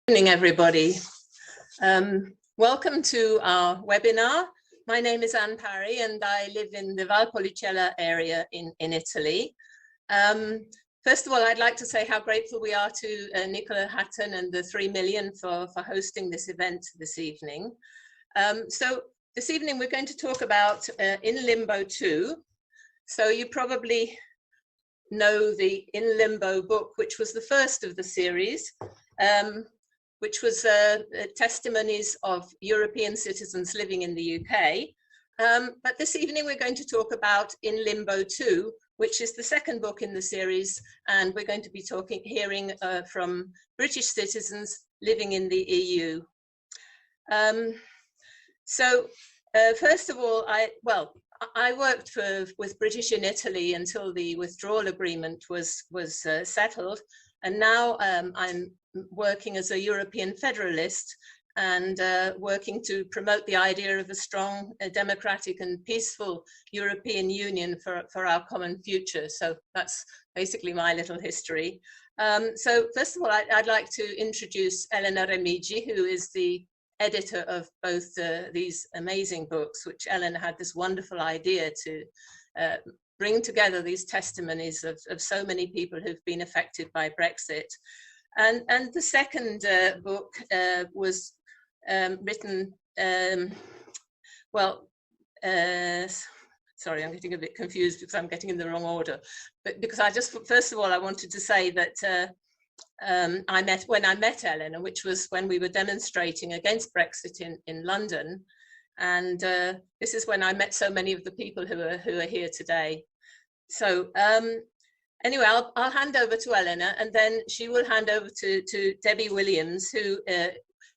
Evening, everybody. Welcome to our webinar. My name is Parry and I live in the Valpolicella area in Italy. First of all, I'd like to say how grateful we are to Nicola Hatton and the 3 Million for hosting this event this evening. So this evening we're going to talk about In Limbo Too. So you probably know the In Limbo book, which was the first of the series. Which was testimonies of European citizens living in the UK. But this evening we're going to talk about In Limbo Too, which is the second book in the series, and we're going to be hearing from British citizens living in the EU. First of all, I worked with British in Italy until the withdrawal agreement was settled, and now I'm working as a European federalist and working to promote the idea of a strong, democratic and peaceful European Union for our common future. So that's basically my little history. So first of all, I'd like to introduce Elena Remigi, who is the editor of both these amazing books, which Elena had this wonderful idea to bring together these testimonies of so many people who've been affected by Brexit. And the second book was written, sorry, I'm getting a bit confused because I'm getting in the wrong order. But because first of all, I wanted to say that when I met Elena, which was when we were demonstrating against Brexit in London. And this is when I met so many of the people who are here today. So anyway, I'll hand over to Elena, and then she will hand over to Debbie Williams, who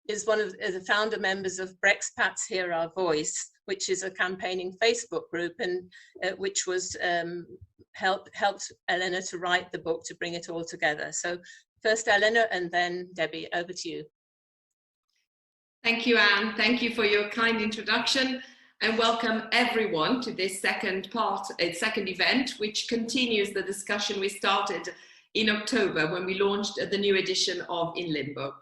is one of the founder members of Brexpats Hear Our Voice, which is a campaigning Facebook group, and which was helped Elena to write the book, to bring it all together. So first Elena, and then Debbie, over to you. Thank you, Anne. Thank you for your kind introduction, and welcome everyone to this second event, which continues the discussion we started in October when we launched the new edition of In Limbo.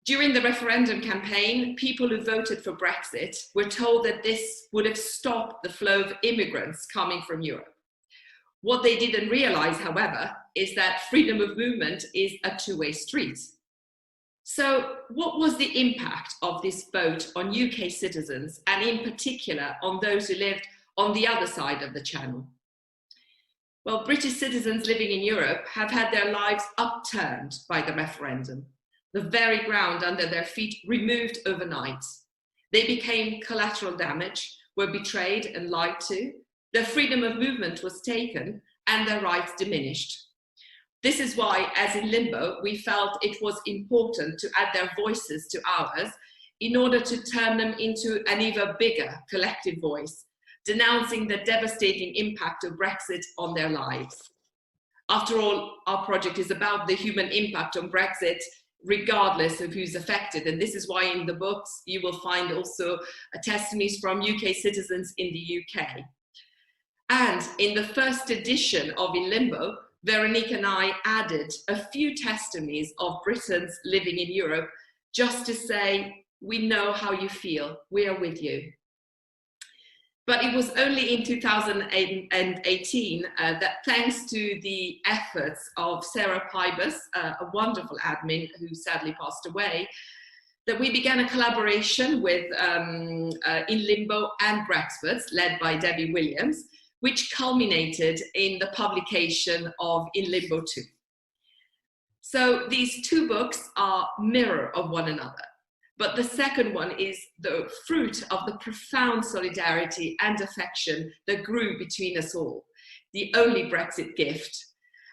During the referendum campaign, people who voted for Brexit were told that this would have stopped the flow of immigrants coming from Europe. What they didn't realize, however, is that freedom of movement is a two-way street. So what was the impact of this vote on UK citizens, and in particular on those who lived on the other side of the Channel? Well, British citizens living in Europe have had their lives upturned by the referendum, the very ground under their feet removed overnight. They became collateral damage, were betrayed and lied to, their freedom of movement was taken, and their rights diminished. This is why, as in Limbo, we felt it was important to add their voices to ours in order to turn them into an even bigger collective voice, denouncing the devastating impact of Brexit on their lives. After all, our project is about the human impact on Brexit, regardless of who's affected. And this is why in the books you will find also testimonies from UK citizens in the UK. And in the first edition of In Limbo, Veronique and I added a few testimonies of Britons living in Europe, just to say, we know how you feel, we are with you. But it was only in 2018 that, thanks to the efforts of Sarah Pybus, a wonderful admin who sadly passed away, that we began a collaboration with In Limbo and Brexpats, led by Debbie Williams, which culminated in the publication of In Limbo Too. So these two books are mirror of one another, but the second one is the fruit of the profound solidarity and affection that grew between us all, the only Brexit gift,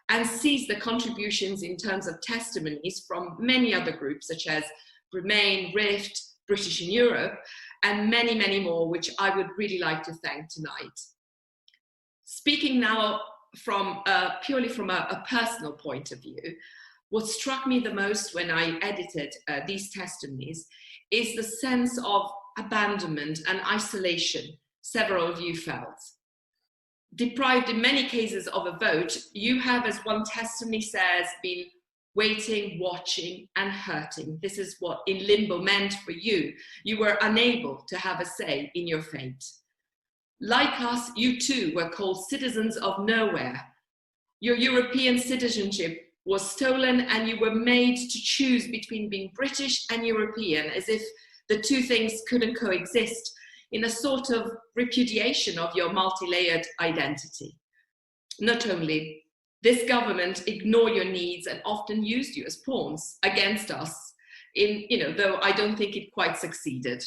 and sees the contributions in terms of testimonies from many other groups such as Bremain, Rift, British in Europe, and many, many more, which I would really like to thank tonight. Speaking now purely from a personal point of view, what struck me the most when I edited these testimonies is the sense of abandonment and isolation several of you felt. Deprived in many cases of a vote, you have, as one testimony says, been waiting, watching, and hurting. This is what in limbo meant for you. You were unable to have a say in your fate. Like us, you too were called citizens of nowhere. Your European citizenship was stolen and you were made to choose between being British and European, as if the two things couldn't coexist, in a sort of repudiation of your multi-layered identity. Not only, this government ignored your needs and often used you as pawns against us, though I don't think it quite succeeded.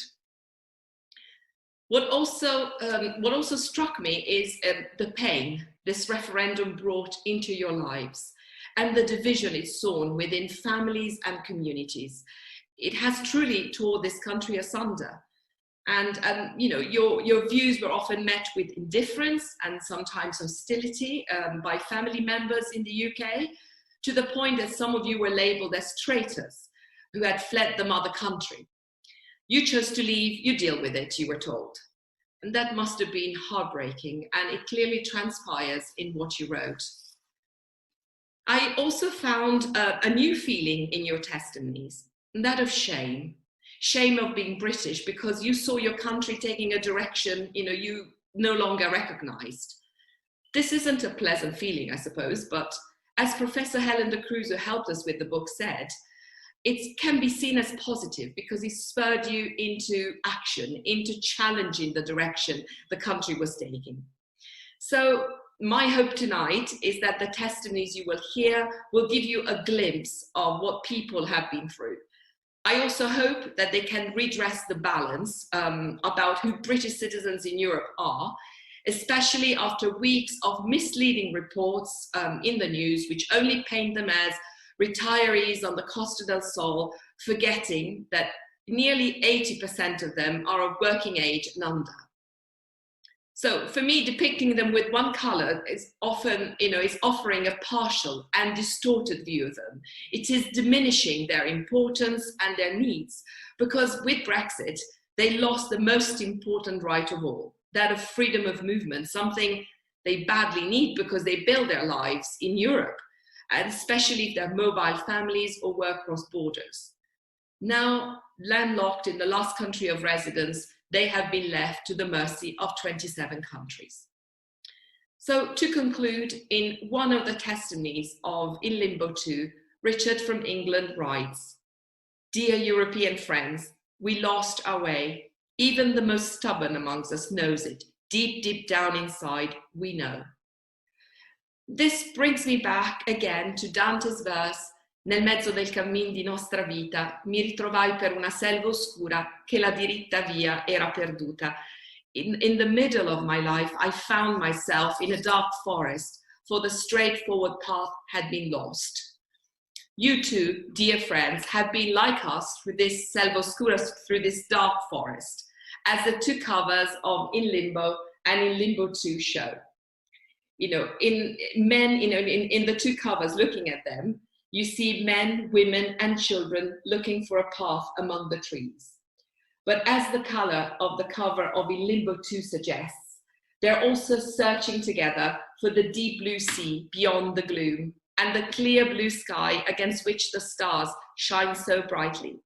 What also struck me is the pain this referendum brought into your lives and the division it's sown within families and communities. It has truly torn this country asunder. And your views were often met with indifference and sometimes hostility by family members in the UK, to the point that some of you were labelled as traitors who had fled the mother country. You chose to leave, you deal with it, you were told. And that must have been heartbreaking, and it clearly transpires in what you wrote. I also found a new feeling in your testimonies, and that of shame. Shame of being British because you saw your country taking a direction you no longer recognized. This isn't a pleasant feeling, I suppose, but as Professor Helen de Cruz, who helped us with the book, said, it can be seen as positive because it spurred you into action, into challenging the direction the country was taking. So my hope tonight is that the testimonies you will hear will give you a glimpse of what people have been through. I also hope that they can redress the balance about who British citizens in Europe are, especially after weeks of misleading reports in the news, which only paint them as retirees on the Costa del Sol, forgetting that nearly 80% of them are of working age and under. So for me, depicting them with one color is often, is offering a partial and distorted view of them. It is diminishing their importance and their needs, because with Brexit, they lost the most important right of all, that of freedom of movement, something they badly need because they build their lives in Europe, and especially if they're mobile families or work cross borders. Now, landlocked in the last country of residence, they have been left to the mercy of 27 countries. So to conclude, in one of the testimonies of In Limbo Too, Richard from England writes, "Dear European friends, we lost our way. Even the most stubborn amongst us knows it. Deep, deep down inside, we know." This brings me back again to Dante's verse, "Nel mezzo del cammin di nostra vita, mi ritrovai per una selva oscura che la diritta via era perduta." In the middle of my life, I found myself in a dark forest, for the straightforward path had been lost. You too, dear friends, have been like us through this selva oscura, through this dark forest, as the two covers of In Limbo and In Limbo Too show. In the two covers, looking at them, you see men, women, and children looking for a path among the trees. But as the color of the cover of In Limbo Too suggests, they're also searching together for the deep blue sea beyond the gloom and the clear blue sky against which the stars shine so brightly,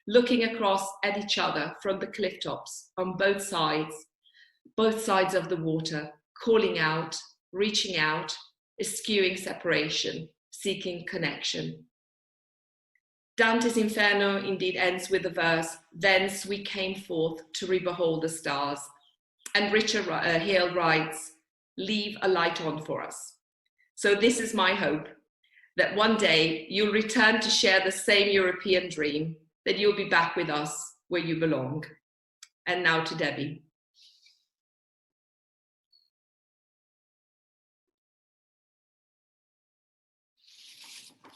looking across at each other from the cliff tops on both sides of the water, calling out, reaching out, eschewing separation, seeking connection. Dante's Inferno indeed ends with the verse, "Thence we came forth to re-behold the stars." And Richard Hale writes, "Leave a light on for us." So this is my hope, that one day you'll return to share the same European dream, that you'll be back with us where you belong. And now to Debbie.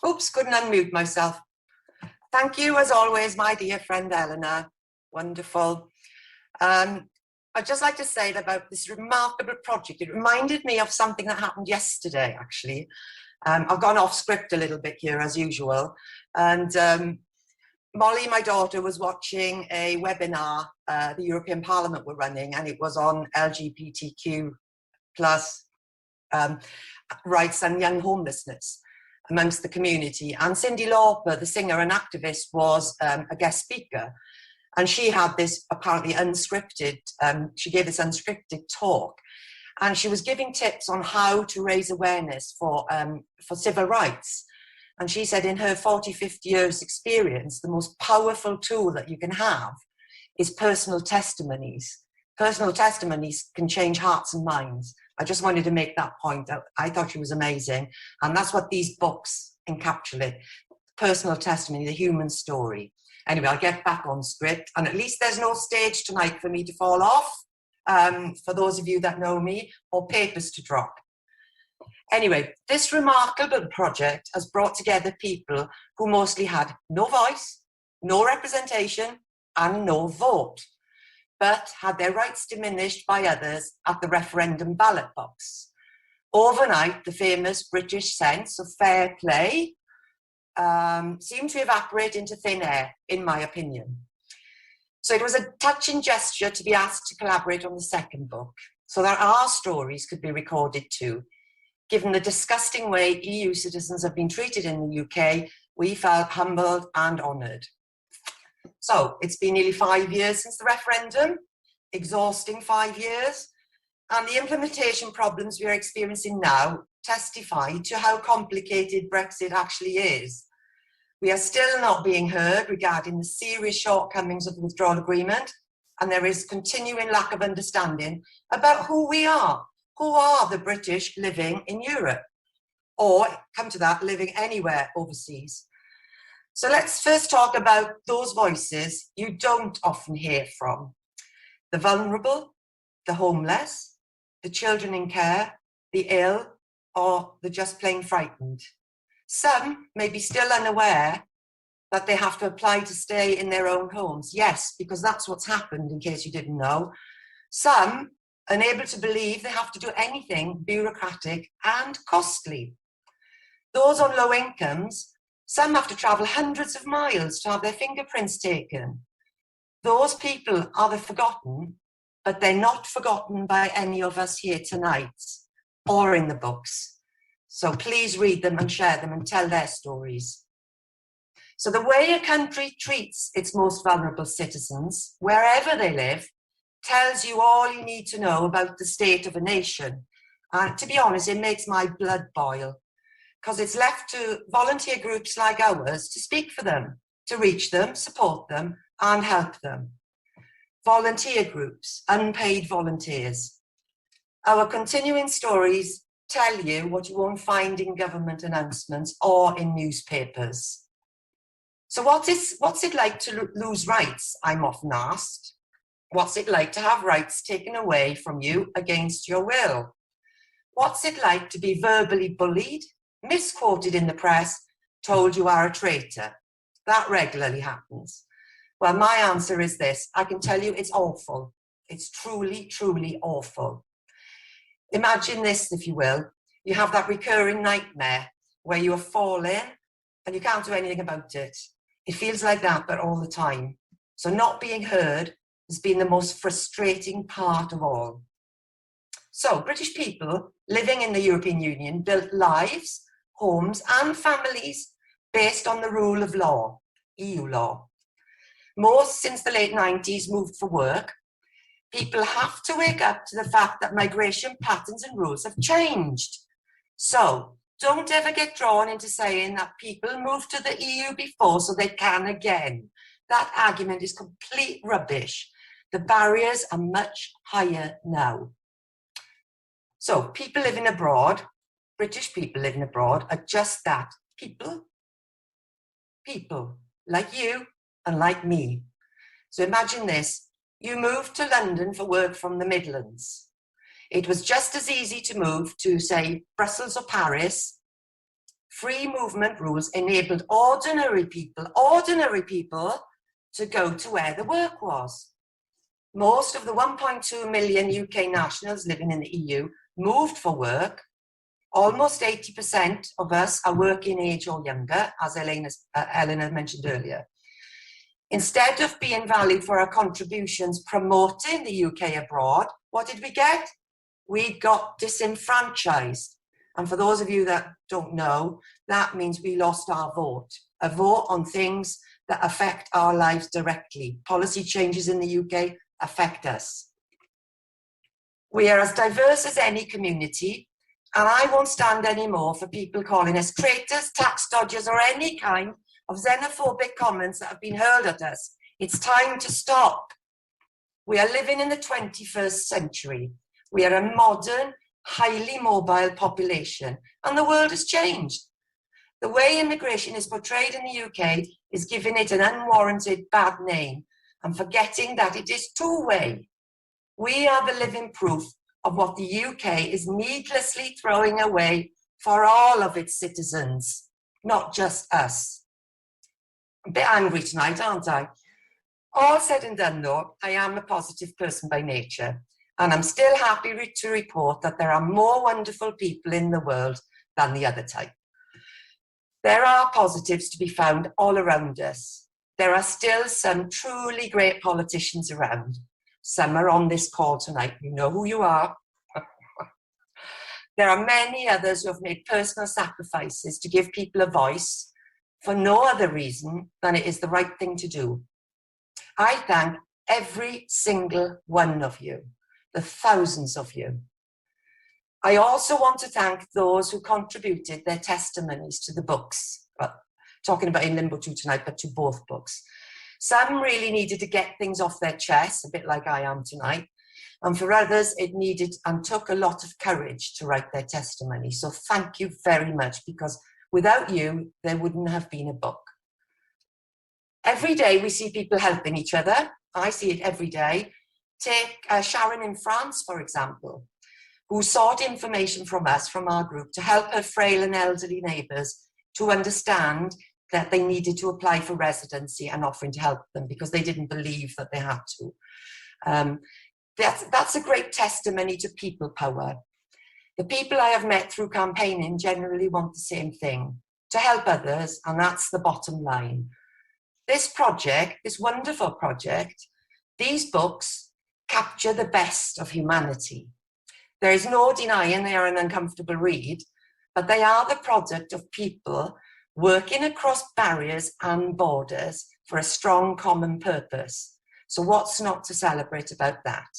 Oops, couldn't unmute myself. Thank you, as always, my dear friend Elena. Wonderful. I'd just like to say about this remarkable project. It reminded me of something that happened yesterday, actually. I've gone off script a little bit here, as usual. And Molly, my daughter, was watching a webinar the European Parliament were running, and it was on LGBTQ plus rights and young homelessness. amongst the community. And Cyndi Lauper, the singer and activist, was a guest speaker. And she had this apparently unscripted, she gave this unscripted talk. And she was giving tips on how to raise awareness for civil rights. And she said in her 40, 50 years experience, the most powerful tool that you can have is personal testimonies. Personal testimonies can change hearts and minds. I just wanted to make that point. I thought she was amazing. And that's what these books encapsulate. Personal testimony, the human story. Anyway, I'll get back on script. And at least there's no stage tonight for me to fall off, for those of you that know me, or papers to drop. Anyway, this remarkable project has brought together people who mostly had no voice, no representation, and no vote, but had their rights diminished by others at the referendum ballot box. Overnight, the famous British sense of fair play seemed to evaporate into thin air, in my opinion. So it was a touching gesture to be asked to collaborate on the second book, so that our stories could be recorded too. Given the disgusting way EU citizens have been treated in the UK, we felt humbled and honoured. So it's been nearly 5 years since the referendum, exhausting 5 years, and the implementation problems we are experiencing now testify to how complicated Brexit actually is. We are still not being heard regarding the serious shortcomings of the withdrawal agreement, and there is continuing lack of understanding about who we are. Who are the British living in Europe? Or, come to that, living anywhere overseas. So let's first talk about those voices you don't often hear from. The vulnerable, the homeless, the children in care, the ill, or the just plain frightened. Some may be still unaware that they have to apply to stay in their own homes. Yes, because that's what's happened, in case you didn't know. Some unable to believe they have to do anything bureaucratic and costly. Those on low incomes, some have to travel hundreds of miles to have their fingerprints taken. Those people are the forgotten, but they're not forgotten by any of us here tonight or in the books. So please read them and share them and tell their stories. So the way a country treats its most vulnerable citizens, wherever they live, tells you all you need to know about the state of a nation. And to be honest, it makes my blood boil, because it's left to volunteer groups like ours to speak for them, to reach them, support them, and help them. Volunteer groups, unpaid volunteers. Our continuing stories tell you what you won't find in government announcements or in newspapers. So what's it like to lose rights, I'm often asked. What's it like to have rights taken away from you against your will? What's it like to be verbally bullied, misquoted in the press, told you are a traitor? That regularly happens. Well, my answer is this. I can tell you it's awful. It's truly, truly awful. Imagine this, if you will. You have that recurring nightmare where you are falling and you can't do anything about it. It feels like that, but all the time. So not being heard has been the most frustrating part of all. So British people living in the European Union built lives, homes and families based on the rule of law, EU law. Most since the late 90s moved for work. People have to wake up to the fact that migration patterns and rules have changed. So don't ever get drawn into saying that people moved to the EU before so they can again. That argument is complete rubbish. The barriers are much higher now. So people living abroad, British people living abroad, are just that, people. People like you and like me. So imagine this, you moved to London for work from the Midlands. It was just as easy to move to, say, Brussels or Paris. Free movement rules enabled ordinary people to go to where the work was. Most of the 1.2 million UK nationals living in the EU moved for work. Almost 80% of us are working age or younger, as Elena mentioned earlier. Instead of being valued for our contributions promoting the UK abroad, what did we get? We got disenfranchised. And for those of you that don't know, that means we lost our vote, a vote on things that affect our lives directly. Policy changes in the UK affect us. We are as diverse as any community, and I won't stand anymore for people calling us traitors, tax dodgers, or any kind of xenophobic comments that have been hurled at us. It's time to stop. We are living in the 21st century. We are a modern, highly mobile population, and the world has changed. The way immigration is portrayed in the UK is giving it an unwarranted bad name and forgetting that it is two-way. We are the living proof of what the UK is needlessly throwing away for all of its citizens, not just us. I'm a bit angry tonight, aren't I? All said and done though, I am a positive person by nature, and I'm still happy to report that there are more wonderful people in the world than the other type. There are positives to be found all around us. There are still some truly great politicians around. Some are on this call tonight. You know who you are. There are many others who have made personal sacrifices to give people a voice for no other reason than it is the right thing to do. I thank every single one of you, the thousands of you. I also want to thank those who contributed their testimonies to the books. Well, talking about in Limbo Too tonight, but to both books. Some really needed to get things off their chest, a bit like I am tonight. And for others, it needed and took a lot of courage to write their testimony. So thank you very much, because without you, there wouldn't have been a book. Every day we see people helping each other. I see it every day. Take Sharon in France, for example, who sought information from us, from our group, to help her frail and elderly neighbours to understand that they needed to apply for residency, and offering to help them because they didn't believe that they had to. That's a great testimony to people power. The people I have met through campaigning generally want the same thing, to help others, and that's the bottom line. This project, this wonderful project, these books capture the best of humanity. There is no denying they are an uncomfortable read, but they are the product of people working across barriers and borders for a strong common purpose. So what's not to celebrate about that?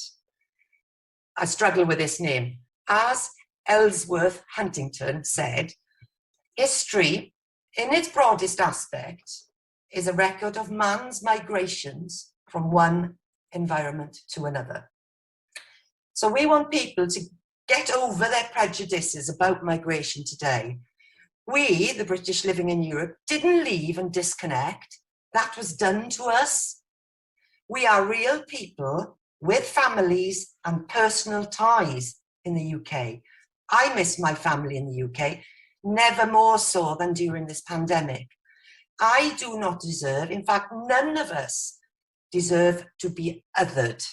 I struggle with this name. As Ellsworth Huntington said, history, in its broadest aspect, is a record of man's migrations from one environment to another. So we want people to get over their prejudices about migration today. We, the British living in Europe, didn't leave and disconnect. That was done to us. We are real people with families and personal ties in the UK. I miss my family in the UK, never more so than during this pandemic. I do not deserve, in fact, none of us deserve to be othered,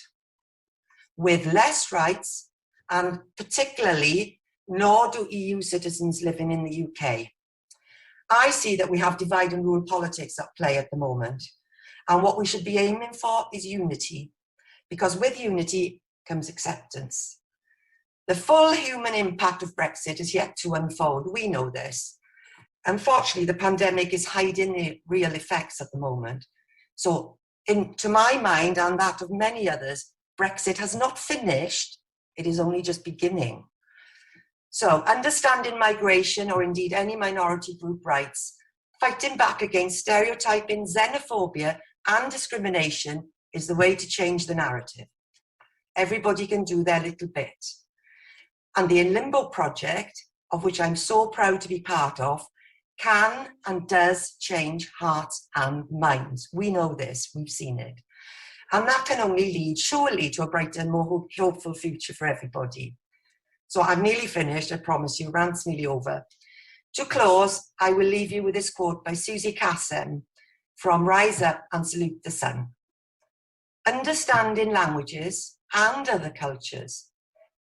with less rights, and particularly, nor do EU citizens living in the UK. I see that we have divide and rule politics at play at the moment, and what we should be aiming for is unity, because with unity comes acceptance. The full human impact of Brexit is yet to unfold. We know this. Unfortunately, the pandemic is hiding the real effects at the moment. So, to my mind and that of many others, Brexit has not finished, it is only just beginning. So, understanding migration, or indeed any minority group rights, fighting back against stereotyping, xenophobia and discrimination is the way to change the narrative. Everybody can do their little bit. And the In Limbo project, of which I'm so proud to be part of, can and does change hearts and minds. We know this, we've seen it. And that can only lead, surely, to a brighter and more hopeful future for everybody. So I'm nearly finished, I promise you, rant's nearly over. To close, I will leave you with this quote by Susie Kassem from Rise Up and Salute the Sun. Understanding languages and other cultures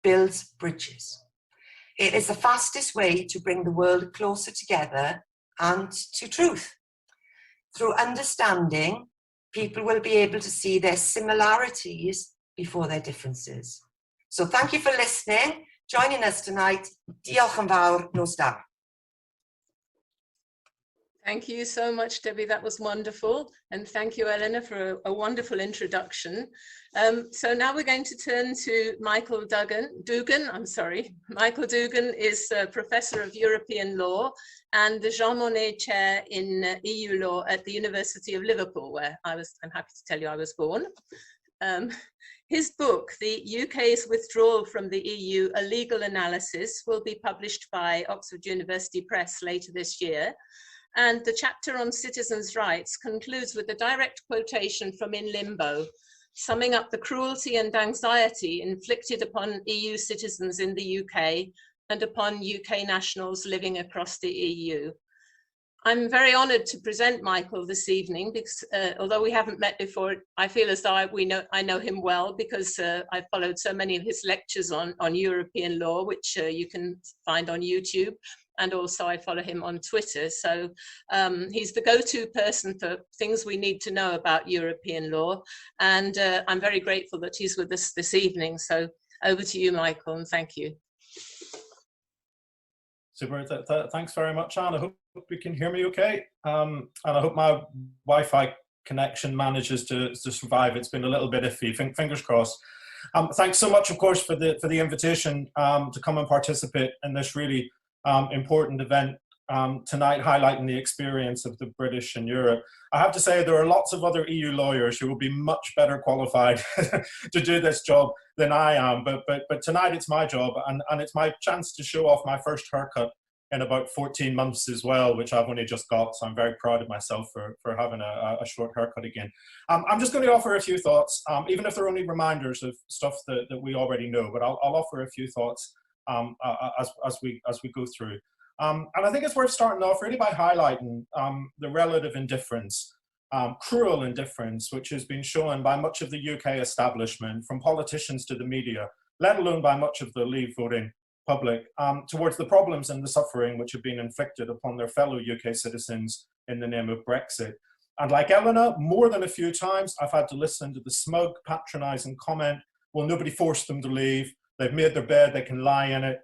builds bridges. It is the fastest way to bring the world closer together and to truth. Through understanding, people will be able to see their similarities before their differences. So thank you for listening. joining us tonight. Diolch yn fawr, nos da. Thank you so much, Debbie. That was wonderful. And thank you, Elena, for a wonderful introduction. So now we're going to turn to Michael Dougan. I'm sorry. Michael Dougan is a professor of European law and the Jean Monnet Chair in EU law at the University of Liverpool, where I'm happy to tell you I was born. His book, The UK's Withdrawal from the EU, A Legal Analysis, will be published by Oxford University Press later this year. And the chapter on citizens' rights concludes with a direct quotation from In Limbo, summing up the cruelty and anxiety inflicted upon EU citizens in the UK and upon UK nationals living across the EU. I'm very honoured to present Michael this evening because although we haven't met before, I feel as though I know him well because I've followed so many of his lectures on European law, which you can find on YouTube. And also I follow him on Twitter. So he's the go-to person for things we need to know about European law. And I'm very grateful that he's with us this evening. So over to you, Michael, and thank you. Super, thanks very much, Anne. I hope you can hear me okay. And I hope my Wi-Fi connection manages to survive. It's been a little bit iffy, fingers crossed. Thanks so much, of course, for the invitation to come and participate in this really important event tonight, highlighting the experience of the British in Europe. I have to say there are lots of other EU lawyers who will be much better qualified to do this job than I am, but tonight it's my job, and it's my chance to show off my first haircut in about 14 months as well, which I've only just got, so I'm very proud of myself for having a short haircut again. I'm just going to offer a few thoughts, even if they're only reminders of stuff that we already know, but I'll offer a few thoughts as we go through. And I think it's worth starting off really by highlighting the relative indifference, cruel indifference, which has been shown by much of the UK establishment, from politicians to the media, let alone by much of the Leave voting public, towards the problems and the suffering which have been inflicted upon their fellow UK citizens in the name of Brexit. And like Elena, more than a few times, I've had to listen to the smug, patronising comment, well, nobody forced them to leave. They've made their bed, they can lie in it.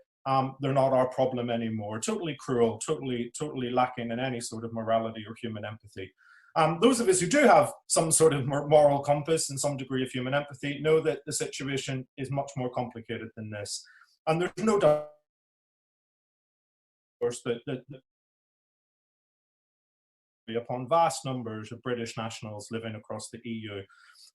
They're not our problem anymore. Totally cruel, totally lacking in any sort of morality or human empathy. Those of us who do have some sort of moral compass and some degree of human empathy know that the situation is much more complicated than this. And there's no doubt, of course, that upon vast numbers of British nationals living across the EU.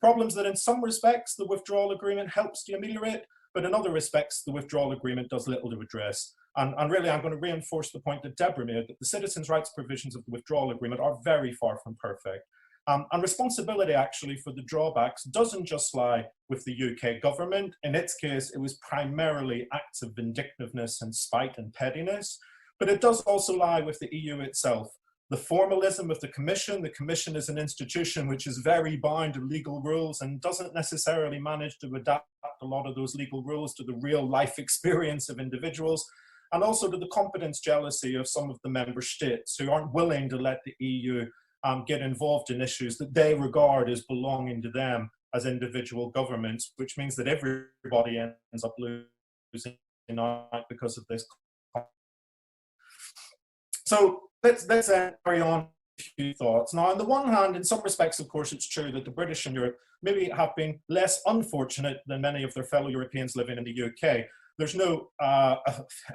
Problems that in some respects the withdrawal agreement helps to ameliorate, but in other respects, the withdrawal agreement does little to address. And really, I'm going to reinforce the point that Deborah made, that the citizens' rights provisions of the withdrawal agreement are very far from perfect. And responsibility, actually, for the drawbacks doesn't just lie with the UK government. In its case, it was primarily acts of vindictiveness and spite and pettiness, but it does also lie with the EU itself. The formalism of the Commission is an institution which is very bound to legal rules and doesn't necessarily manage to adapt a lot of those legal rules to the real life experience of individuals, and also to the competence jealousy of some of the member states who aren't willing to let the EU get involved in issues that they regard as belonging to them as individual governments, which means that everybody ends up losing out because of this. So let's carry on a few thoughts. Now, on the one hand, in some respects, of course, it's true that the British in Europe maybe have been less unfortunate than many of their fellow Europeans living in the UK. There's no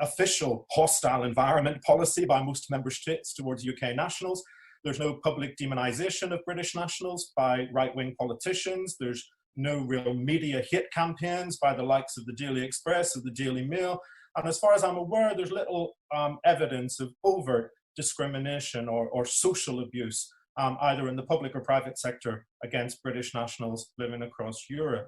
official hostile environment policy by most member states towards UK nationals. There's no public demonisation of British nationals by right-wing politicians. There's no real media hate campaigns by the likes of the Daily Express or the Daily Mail. And as far as I'm aware, there's little evidence of overt discrimination or social abuse, either in the public or private sector, against British nationals living across Europe.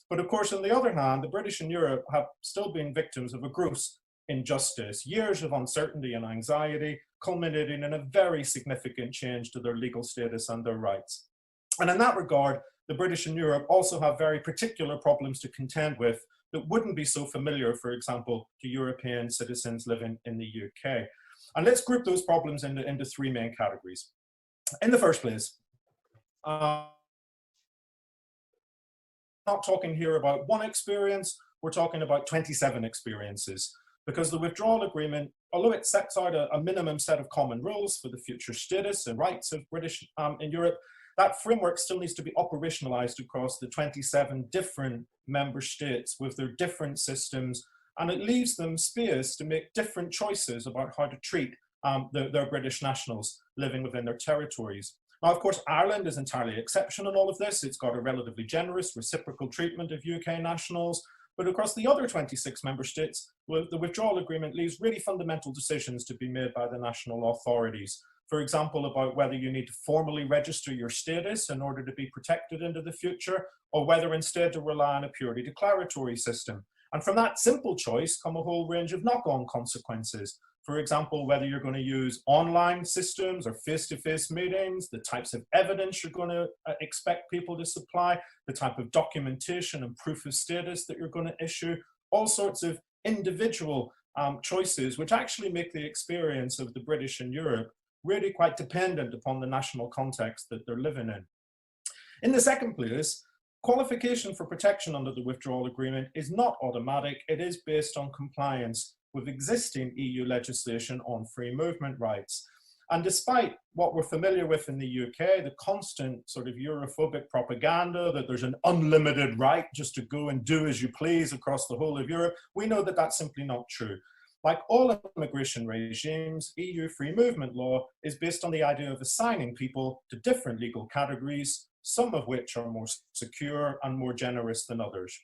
But of course, on the other hand, the British in Europe have still been victims of a gross injustice, years of uncertainty and anxiety, culminating in a very significant change to their legal status and their rights. And in that regard, the British in Europe also have very particular problems to contend with that wouldn't be so familiar, for example, to European citizens living in the UK. And let's group those problems into three main categories. In the first place, I'm not talking here about one experience we're talking about 27 experiences, because the withdrawal agreement, although it sets out a minimum set of common rules for the future status and rights of British in Europe, that framework still needs to be operationalized across the 27 different member states with their different systems, and it leaves them space to make different choices about how to treat their British nationals living within their territories. Now, of course, Ireland is entirely exception in all of this. It's got a relatively generous reciprocal treatment of UK nationals, but across the other 26 member states, the withdrawal agreement leaves really fundamental decisions to be made by the national authorities. For example, about whether you need to formally register your status in order to be protected into the future, or whether instead to rely on a purely declaratory system. And from that simple choice come a whole range of knock-on consequences. For example, whether you're going to use online systems or face-to-face meetings, the types of evidence you're going to expect people to supply, the type of documentation and proof of status that you're going to issue, all sorts of individual choices which actually make the experience of the British in Europe really quite dependent upon the national context that they're living in. In the second place, qualification for protection under the withdrawal agreement is not automatic. It is based on compliance with existing EU legislation on free movement rights. And despite what we're familiar with in the UK, the constant sort of Europhobic propaganda that there's an unlimited right just to go and do as you please across the whole of Europe, we know that that's simply not true. Like all immigration regimes, EU free movement law is based on the idea of assigning people to different legal categories, some of which are more secure and more generous than others.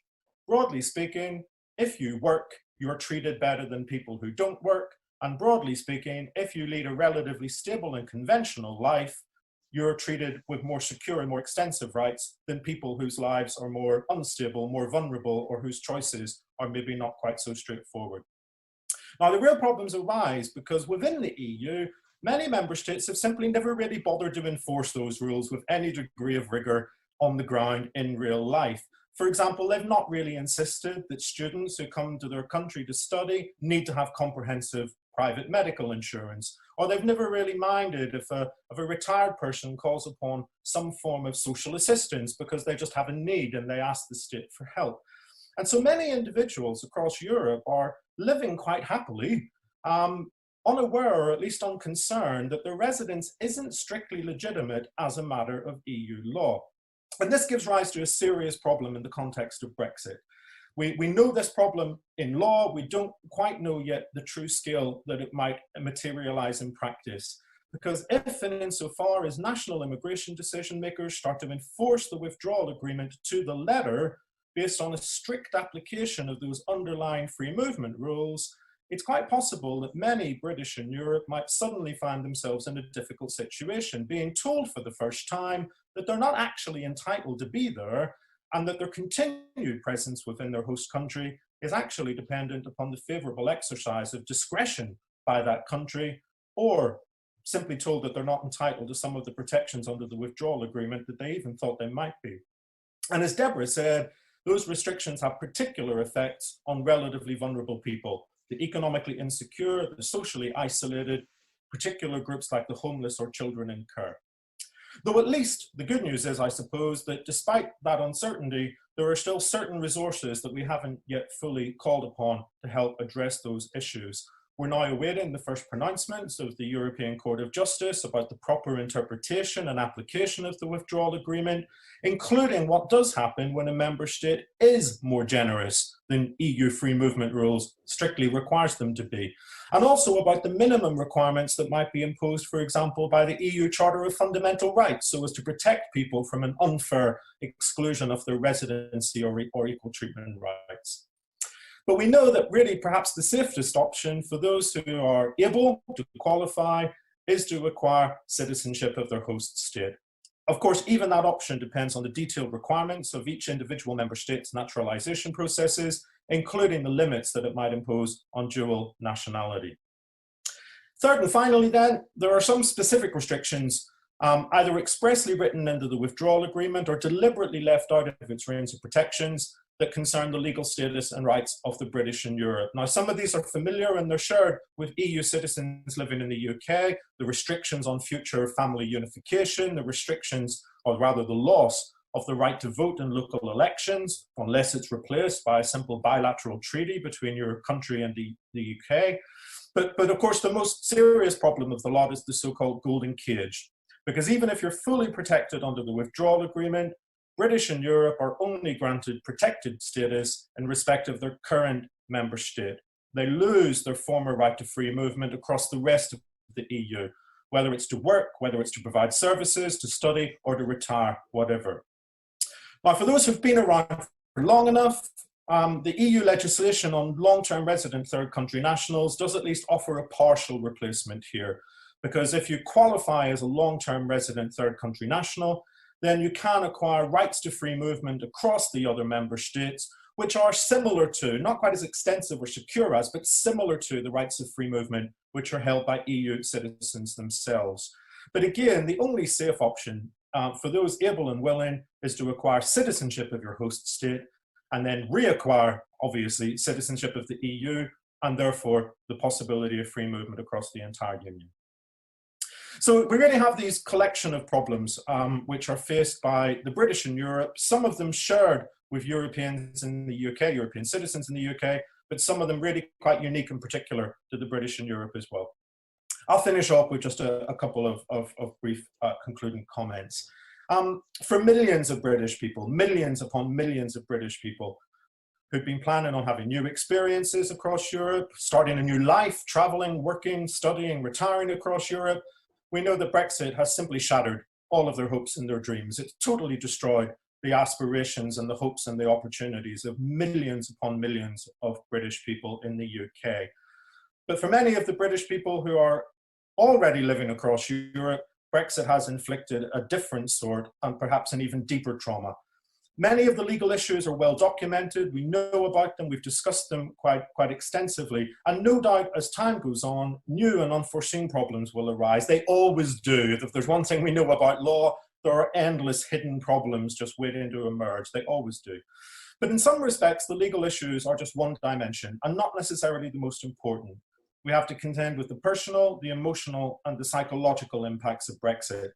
Broadly speaking, if you work, you're treated better than people who don't work. And broadly speaking, if you lead a relatively stable and conventional life, you're treated with more secure and more extensive rights than people whose lives are more unstable, more vulnerable, or whose choices are maybe not quite so straightforward. Now, the real problems arise because within the EU, many member states have simply never really bothered to enforce those rules with any degree of rigor on the ground in real life. For example, they've not really insisted that students who come to their country to study need to have comprehensive private medical insurance, or they've never really minded if a retired person calls upon some form of social assistance because they just have a need and they ask the state for help. And so many individuals across Europe are living quite happily, unaware or at least unconcerned that their residence isn't strictly legitimate as a matter of EU law. And this gives rise to a serious problem in the context of Brexit. We know this problem in law. We don't quite know yet the true scale that it might materialize in practice. Because if and insofar as national immigration decision makers start to enforce the withdrawal agreement to the letter based on a strict application of those underlying free movement rules, it's quite possible that many British in Europe might suddenly find themselves in a difficult situation, being told for the first time that they're not actually entitled to be there, and that their continued presence within their host country is actually dependent upon the favourable exercise of discretion by that country, or simply told that they're not entitled to some of the protections under the withdrawal agreement that they even thought they might be. And as Deborah said, those restrictions have particular effects on relatively vulnerable people, the economically insecure, the socially isolated, particular groups like the homeless or children in care. Though at least the good news is, I suppose, that despite that uncertainty, there are still certain resources that we haven't yet fully called upon to help address those issues. We're now awaiting the first pronouncements of the European Court of Justice about the proper interpretation and application of the withdrawal agreement, including what does happen when a member state is more generous than EU free movement rules strictly requires them to be, and also about the minimum requirements that might be imposed, for example, by the EU Charter of Fundamental Rights, so as to protect people from an unfair exclusion of their residency or equal treatment rights. But we know that really perhaps the safest option for those who are able to qualify is to acquire citizenship of their host state. Of course, even that option depends on the detailed requirements of each individual member state's naturalization processes, including the limits that it might impose on dual nationality. Third and finally then, there are some specific restrictions either expressly written into the withdrawal agreement or deliberately left out of its range of protections that concern the legal status and rights of the British in Europe. Now, some of these are familiar and they're shared with EU citizens living in the UK, the restrictions on future family unification, the restrictions, or rather the loss of the right to vote in local elections, unless it's replaced by a simple bilateral treaty between your country and the UK. But of course, the most serious problem of the lot is the so-called golden cage, because even if you're fully protected under the withdrawal agreement, British and Europe are only granted protected status in respect of their current member state. They lose their former right to free movement across the rest of the EU, whether it's to work, whether it's to provide services, to study, or to retire, whatever. Now, for those who've been around for long enough, the EU legislation on long-term resident third country nationals does at least offer a partial replacement here, because if you qualify as a long-term resident third country national, then you can acquire rights to free movement across the other member states, which are similar to, not quite as extensive or secure as, but similar to the rights of free movement which are held by EU citizens themselves. But again, the only safe option for those able and willing is to acquire citizenship of your host state and then reacquire, obviously, citizenship of the EU and therefore the possibility of free movement across the entire Union. So we really have these collection of problems which are faced by the British in Europe, some of them shared with Europeans in the UK, European citizens in the UK, but some of them really quite unique in particular to the British in Europe as well. I'll finish off with just a couple of brief concluding comments. For millions of British people, millions upon millions of British people who've been planning on having new experiences across Europe, starting a new life, traveling, working, studying, retiring across Europe, we know that Brexit has simply shattered all of their hopes and their dreams. It's totally destroyed the aspirations and the hopes and the opportunities of millions upon millions of British people in the UK. But for many of the British people who are already living across Europe, Brexit has inflicted a different sort and perhaps an even deeper trauma. Many of the legal issues are well documented. We know about them. We've discussed them quite extensively. And no doubt, as time goes on, new and unforeseen problems will arise. They always do. If there's one thing we know about law, there are endless hidden problems just waiting to emerge. They always do. But in some respects, the legal issues are just one dimension and not necessarily the most important. We have to contend with the personal, the emotional, and the psychological impacts of Brexit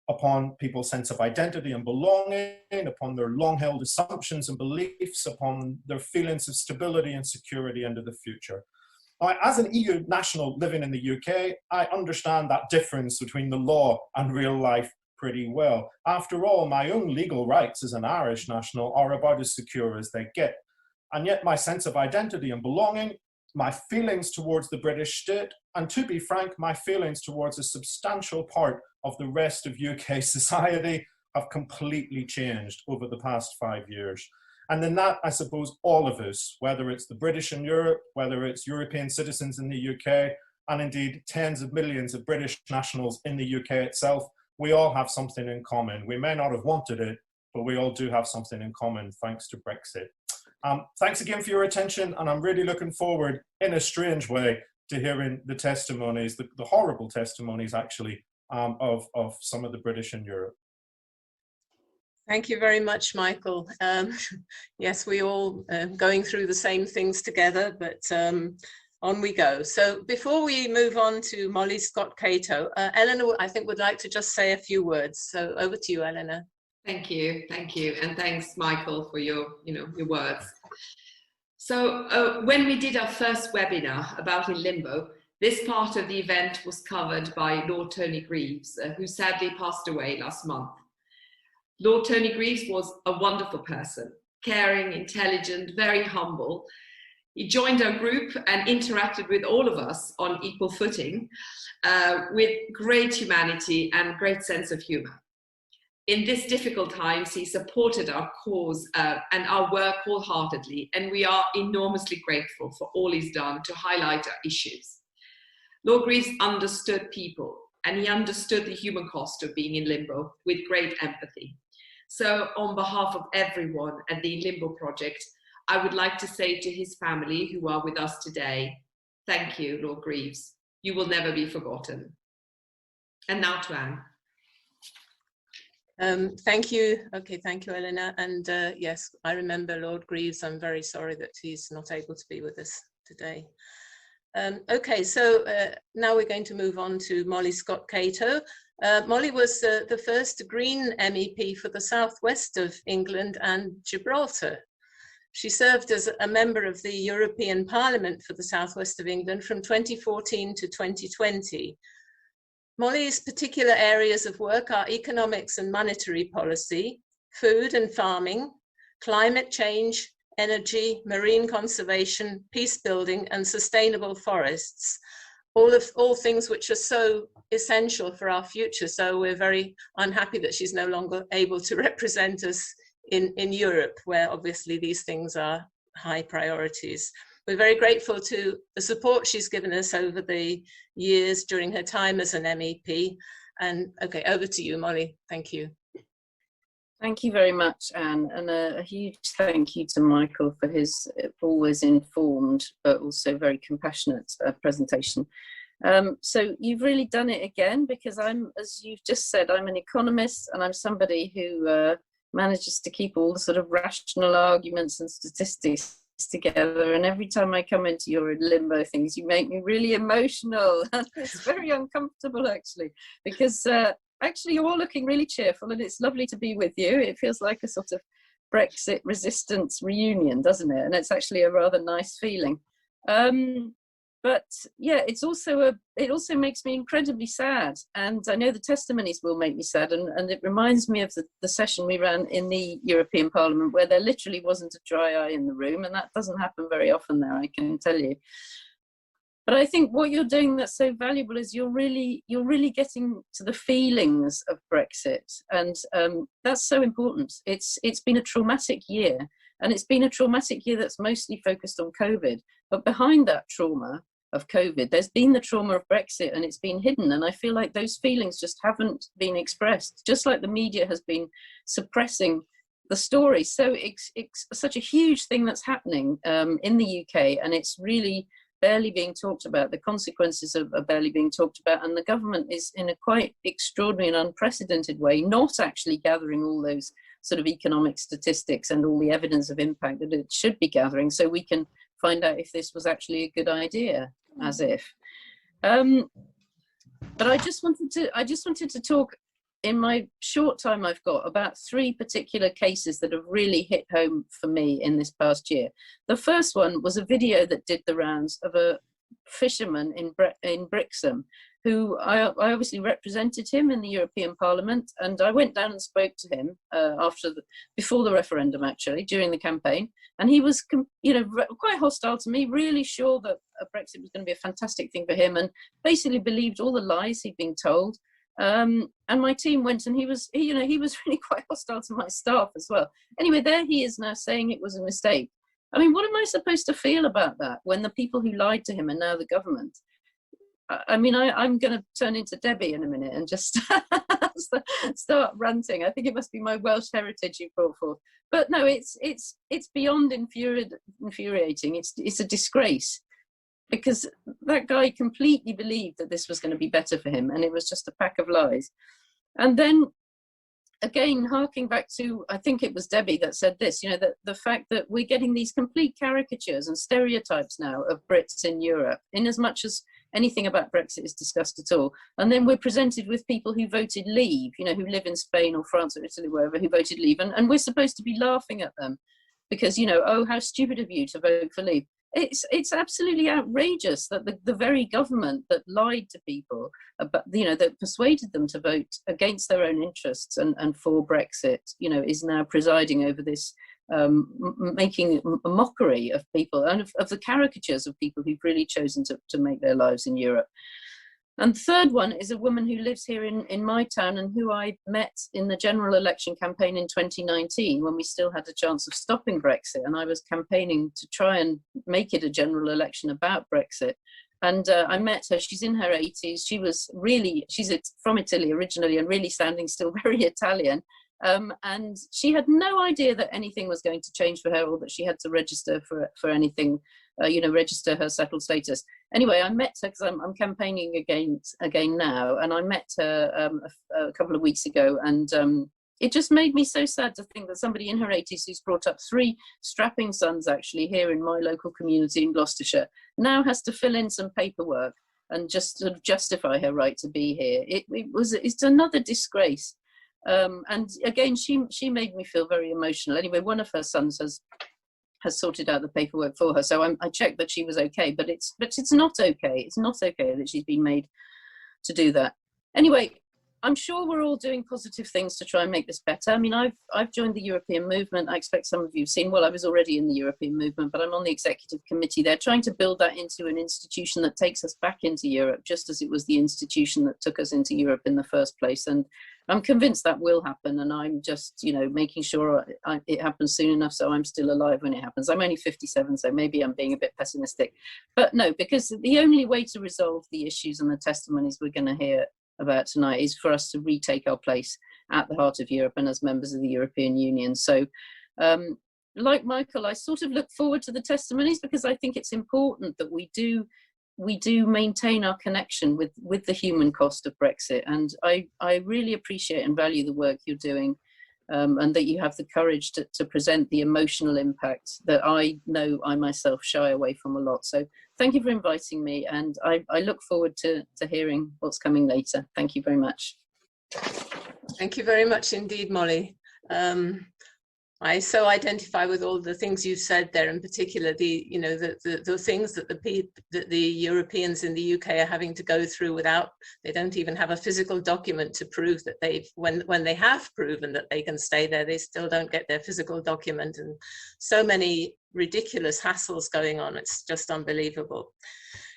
upon people's sense of identity and belonging, upon their long-held assumptions and beliefs, upon their feelings of stability and security into the future. Now, as an EU national living in the UK, I understand that difference between the law and real life pretty well. After all, my own legal rights as an Irish national are about as secure as they get. And yet my sense of identity and belonging, my feelings towards the British state, and to be frank, my feelings towards a substantial part of the rest of UK society have completely changed over the past 5 years. And in that, I suppose all of us, whether it's the British in Europe, whether it's European citizens in the UK, and indeed tens of millions of British nationals in the UK itself, we all have something in common. We may not have wanted it, but we all do have something in common thanks to Brexit. Thanks again for your attention, and I'm really looking forward, in a strange way, to hearing the testimonies, the horrible testimonies actually, of some of the British in Europe. Thank you very much, Michael. Yes, we all going through the same things together, but on we go. So before we move on to Molly Scott Cato, Elena, I think would like to just say a few words. So over to you, Elena. Thank you, and thanks, Michael, for your words. So when we did our first webinar about In Limbo, this part of the event was covered by Lord Tony Greaves, who sadly passed away last month. Lord Tony Greaves was a wonderful person, caring, intelligent, very humble. He joined our group and interacted with all of us on equal footing, with great humanity and great sense of humour. In these difficult times, he supported our cause and our work wholeheartedly, and we are enormously grateful for all he's done to highlight our issues. Lord Greaves understood people, and he understood the human cost of being in limbo with great empathy. So on behalf of everyone at the In Limbo project, I would like to say to his family who are with us today, thank you, Lord Greaves. You will never be forgotten. And now to Anne. Thank you. Okay, thank you, Elena. And yes, I remember Lord Greaves. I'm very sorry that he's not able to be with us today. Okay, so now we're going to move on to Molly Scott Cato. Molly was the first Green MEP for the southwest of England and Gibraltar. She served as a member of the European Parliament for the southwest of England from 2014 to 2020. Molly's particular areas of work are economics and monetary policy, food and farming, climate change, energy, marine conservation, peace building, and sustainable forests. All things which are so essential for our future. So I'm happy that she's no longer able to represent us in Europe, where obviously these things are high priorities. We're very grateful to the support she's given us over the years during her time as an MEP. And okay, over to you, Molly. Thank you. Thank you very much, Anne, and a huge thank you to Michael for his always informed but also very compassionate presentation. So you've really done it again, because as you've just said, I'm an economist, and I'm somebody who manages to keep all the sort of rational arguments and statistics together, and every time I come into your limbo things, you make me really emotional, and it's very uncomfortable actually, because actually you're all looking really cheerful, and it's lovely to be with you. It feels like a sort of Brexit resistance reunion, doesn't it? And it's actually a rather nice feeling. But yeah, it also makes me incredibly sad, and I know the testimonies will make me sad, and it reminds me of the session we ran in the European Parliament, where there literally wasn't a dry eye in the room, and that doesn't happen very often there, I can tell you. But I think what you're doing that's so valuable is you're really getting to the feelings of Brexit, and that's so important. It's been a traumatic year, and it's been a traumatic year that's mostly focused on COVID, but behind that trauma of COVID, there's been the trauma of Brexit, and it's been hidden. And I feel like those feelings just haven't been expressed, just like the media has been suppressing the story. So it's such a huge thing that's happening in the UK, and it's really barely being talked about. The consequences are barely being talked about, and the government is in a quite extraordinary and unprecedented way not actually gathering all those sort of economic statistics and all the evidence of impact that it should be gathering, so we can find out if this was actually a good idea, as if. But I just wanted to talk in my short time I've got about 3 particular cases that have really hit home for me in this past year. The first one was a video that did the rounds of a fisherman in Brixham, who I obviously represented him in the European Parliament, and I went down and spoke to him before the referendum, actually, during the campaign, and he was quite hostile to me, really sure that Brexit was going to be a fantastic thing for him, and basically believed all the lies he'd been told. And my team went, and he was really quite hostile to my staff as well. Anyway, there he is now saying it was a mistake. I mean, what am I supposed to feel about that when the people who lied to him are now the government? I mean, I'm going to turn into Debbie in a minute and just start ranting. I think it must be my Welsh heritage you brought forth. But no, it's beyond infuriating. It's a disgrace, because that guy completely believed that this was going to be better for him, and it was just a pack of lies. And then, again, harking back to, I think it was Debbie that said this, that the fact that we're getting these complete caricatures and stereotypes now of Brits in Europe, in as much as anything about Brexit is discussed at all. And then we're presented with people who voted leave, who live in Spain or France or Italy, wherever, who voted leave. And we're supposed to be laughing at them because, oh, how stupid of you to vote for leave. It's absolutely outrageous that the very government that lied to people, that persuaded them to vote against their own interests and for Brexit, is now presiding over this, making a mockery of people and of the caricatures of people who've really chosen to make their lives in Europe. And the third one is a woman who lives here in my town, and who I met in the general election campaign in 2019, when we still had a chance of stopping Brexit, and I was campaigning to try and make it a general election about Brexit. And I met her. She's in her 80s. She's from Italy originally, and really sounding still very Italian. And she had no idea that anything was going to change for her, or that she had to register for anything, register her settled status. Anyway, I met her because I'm campaigning again now, and I met her a couple of weeks ago, and it just made me so sad to think that somebody in her 80s who's brought up 3 strapping sons actually here in my local community in Gloucestershire now has to fill in some paperwork and just sort of justify her right to be here. It's another disgrace. And again, she made me feel very emotional. Anyway, one of her sons has sorted out the paperwork for her, so I checked that she was okay. But it's not okay. It's not okay that she's been made to do that. Anyway, I'm sure we're all doing positive things to try and make this better. I mean, I've joined the European movement. I expect some of you have seen, well, I was already in the European movement, but I'm on the executive committee there, trying to build that into an institution that takes us back into Europe, just as it was the institution that took us into Europe in the first place. And I'm convinced that will happen. And I'm just, you know, making sure it happens soon enough so I'm still alive when it happens. I'm only 57, so maybe I'm being a bit pessimistic. But no, because the only way to resolve the issues and the testimonies we're going to hear about tonight is for us to retake our place at the heart of Europe and as members of the European Union. So like Michael, I sort of look forward to the testimonies because I think it's important that we do maintain our connection with the human cost of Brexit. And I really appreciate and value the work you're doing, and that you have the courage to present the emotional impact that I know I myself shy away from a lot. So thank you for inviting me, and I look forward to hearing what's coming later. Thank you very much. Thank you very much indeed, Molly. I so identify with all the things you've said there, in particular the things that the Europeans in the UK are having to go through without, they don't even have a physical document to prove that when they have proven that they can stay there, they still don't get their physical document, and so many ridiculous hassles going on. It's just unbelievable.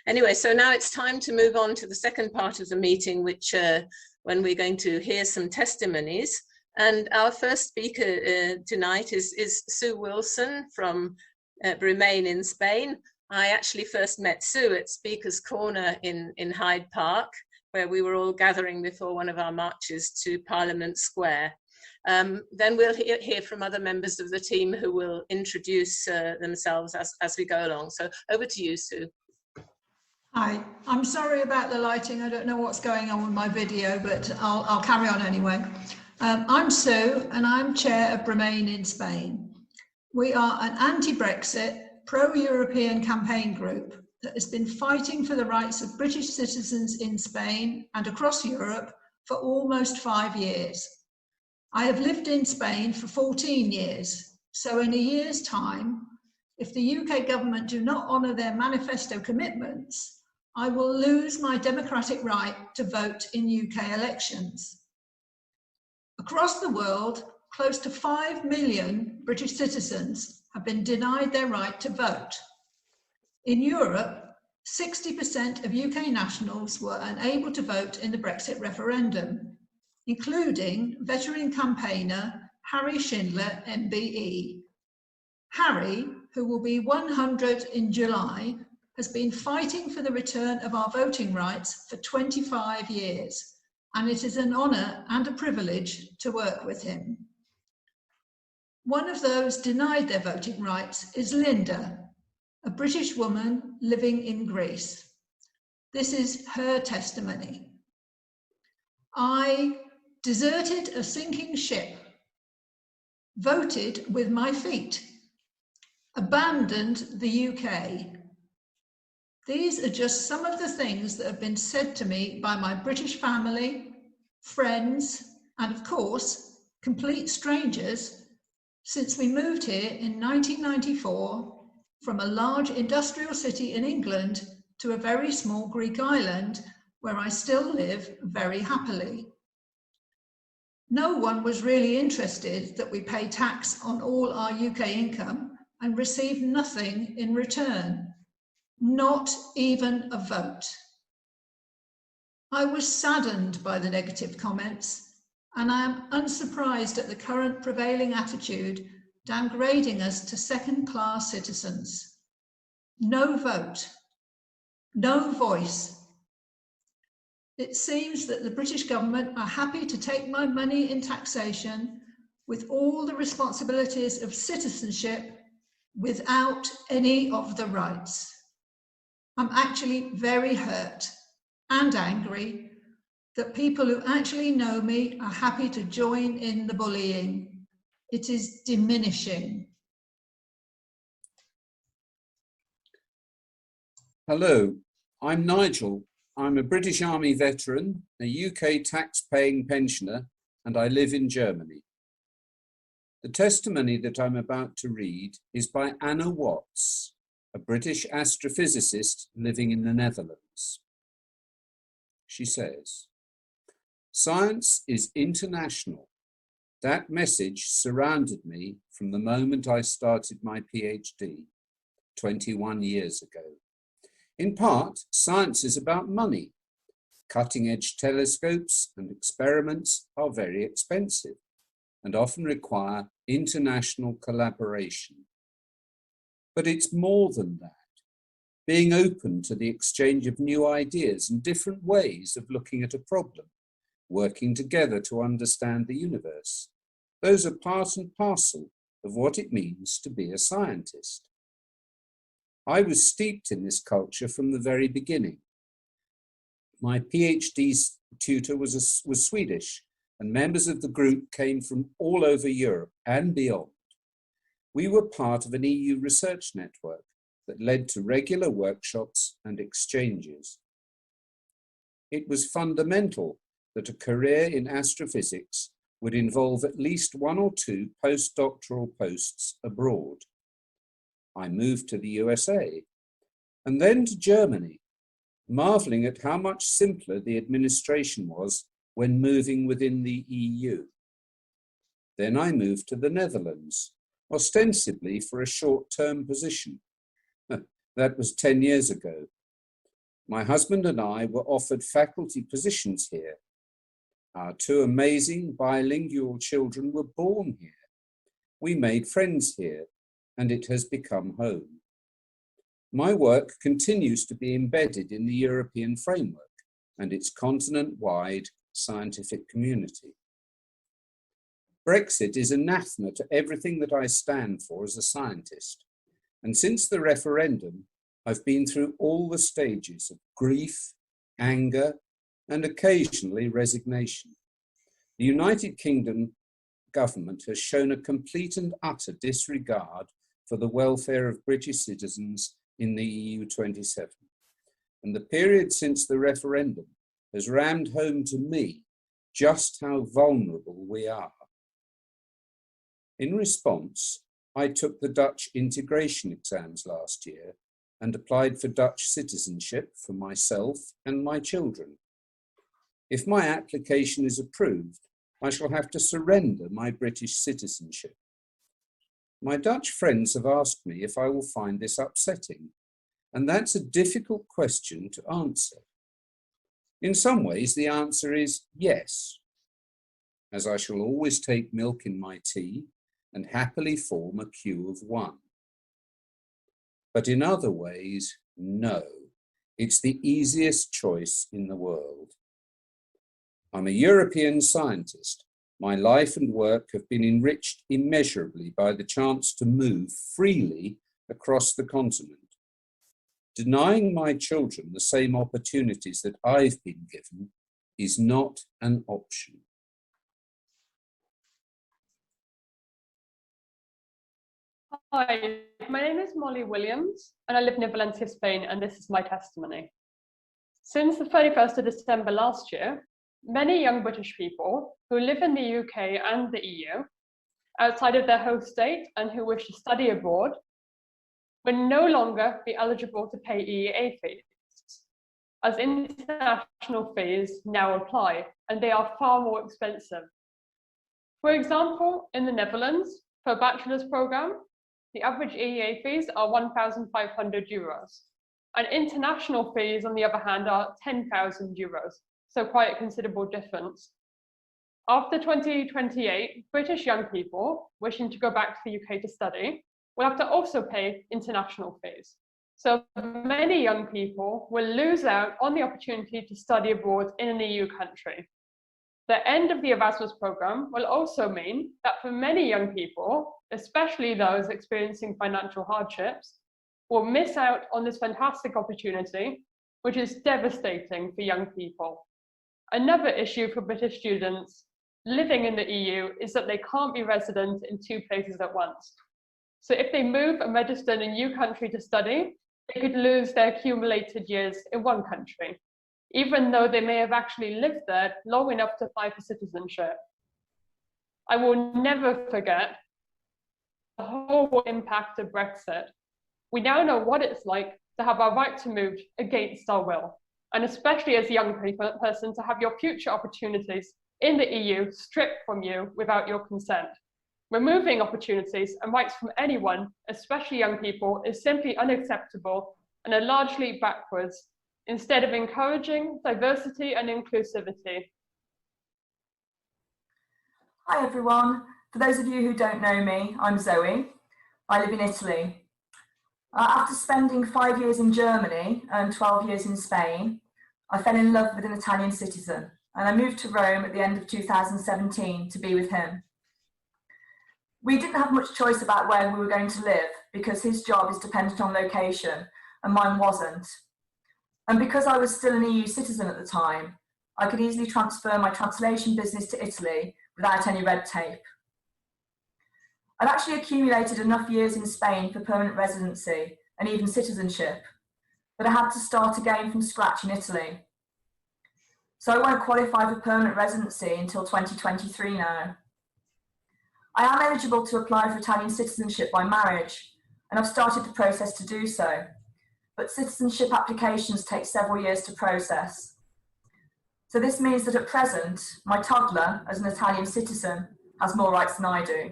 Anyway, so now it's time to move on to the second part of the meeting, which when we're going to hear some testimonies. And our first speaker tonight is Sue Wilson from Bremain in Spain. I actually first met Sue at Speaker's Corner in Hyde Park, where we were all gathering before one of our marches to Parliament Square. Then we'll hear from other members of the team who will introduce themselves as we go along. So over to you, Sue. Hi, I'm sorry about the lighting. I don't know what's going on with my video, but I'll carry on anyway. I'm Sue, and I'm chair of Bremain in Spain. We are an anti-Brexit, pro-European campaign group that has been fighting for the rights of British citizens in Spain and across Europe for almost 5 years. I have lived in Spain for 14 years, so in a year's time, if the UK government do not honour their manifesto commitments, I will lose my democratic right to vote in UK elections. Across the world, close to 5 million British citizens have been denied their right to vote. In Europe, 60% of UK nationals were unable to vote in the Brexit referendum, including veteran campaigner Harry Schindler, MBE. Harry, who will be 100 in July, has been fighting for the return of our voting rights for 25 years. And it is an honour and a privilege to work with him. One of those denied their voting rights is Linda, a British woman living in Greece. This is her testimony. I deserted a sinking ship, voted with my feet, abandoned the UK. These are just some of the things that have been said to me by my British family, friends, and of course, complete strangers since we moved here in 1994 from a large industrial city in England to a very small Greek island where I still live very happily. No one was really interested that we pay tax on all our UK income and receive nothing in return. Not even a vote. I was saddened by the negative comments, and I am unsurprised at the current prevailing attitude downgrading us to second-class citizens. No vote, no voice. It seems that the British government are happy to take my money in taxation with all the responsibilities of citizenship without any of the rights. I'm actually very hurt and angry, that people who actually know me are happy to join in the bullying. It is diminishing. Hello, I'm Nigel. I'm a British Army veteran, a UK tax-paying pensioner, and I live in Germany. The testimony that I'm about to read is by Anna Watts, a British astrophysicist living in the Netherlands. She says, "Science is international. That message surrounded me from the moment I started my PhD 21 years ago. In part, science is about money. Cutting-edge telescopes and experiments are very expensive and often require international collaboration. But it's more than that. Being open to the exchange of new ideas and different ways of looking at a problem, working together to understand the universe. Those are part and parcel of what it means to be a scientist. I was steeped in this culture from the very beginning. My PhD tutor was Swedish, and members of the group came from all over Europe and beyond. We were part of an EU research network that led to regular workshops and exchanges. It was fundamental that a career in astrophysics would involve at least 1 or 2 postdoctoral posts abroad. I moved to the USA and then to Germany, marveling at how much simpler the administration was when moving within the EU. Then I moved to the Netherlands, ostensibly for a short-term position. That was 10 years ago. My husband and I were offered faculty positions here. Our 2 amazing bilingual children were born here. We made friends here, and it has become home. My work continues to be embedded in the European framework and its continent-wide scientific community. Brexit is anathema to everything that I stand for as a scientist, and since the referendum, I've been through all the stages of grief, anger, and occasionally resignation. The United Kingdom government has shown a complete and utter disregard for the welfare of British citizens in the EU 27. And the period since the referendum has rammed home to me just how vulnerable we are. In response, I took the Dutch integration exams last year and applied for Dutch citizenship for myself and my children. If my application is approved, I shall have to surrender my British citizenship. My Dutch friends have asked me if I will find this upsetting, and that's a difficult question to answer. In some ways, the answer is yes, as I shall always take milk in my tea and happily form a queue of 1. But in other ways, no, it's the easiest choice in the world. I'm a European scientist. My life and work have been enriched immeasurably by the chance to move freely across the continent. Denying my children the same opportunities that I've been given is not an option. Hi, my name is Molly Williams and I live near Valencia, Spain, and this is my testimony. Since the 31st of December last year, many young British people who live in the UK and the EU, outside of their host state and who wish to study abroad, will no longer be eligible to pay EEA fees, as international fees now apply, and they are far more expensive. For example, in the Netherlands, for a bachelor's programme, the average EEA fees are €1,500, and international fees, on the other hand, are €10,000, so quite a considerable difference. After 2028, British young people wishing to go back to the UK to study will have to also pay international fees. So many young people will lose out on the opportunity to study abroad in an EU country. The end of the Erasmus programme will also mean that for many young people, especially those experiencing financial hardships, will miss out on this fantastic opportunity, which is devastating for young people. Another issue for British students living in the EU is that they can't be resident in 2 places at once. So if they move and register in a new country to study, they could lose their accumulated years in one country, even though they may have actually lived there long enough to apply for citizenship. I will never forget the whole impact of Brexit. We now know what it's like to have our right to move against our will, and especially as a young person, to have your future opportunities in the EU stripped from you without your consent. Removing opportunities and rights from anyone, especially young people, is simply unacceptable and are largely backwards, instead of encouraging diversity and inclusivity. Hi everyone. For those of you who don't know me, I'm Zoe. I live in Italy. After spending 5 years in Germany and 12 years in Spain, I fell in love with an Italian citizen, and I moved to Rome at the end of 2017 to be with him. We didn't have much choice about where we were going to live because his job is dependent on location and mine wasn't. And because I was still an EU citizen at the time, I could easily transfer my translation business to Italy without any red tape. I'd actually accumulated enough years in Spain for permanent residency and even citizenship, but I had to start again from scratch in Italy. So I won't qualify for permanent residency until 2023 now. I am eligible to apply for Italian citizenship by marriage, and I've started the process to do so, but citizenship applications take several years to process. So this means that at present, my toddler, as an Italian citizen, has more rights than I do.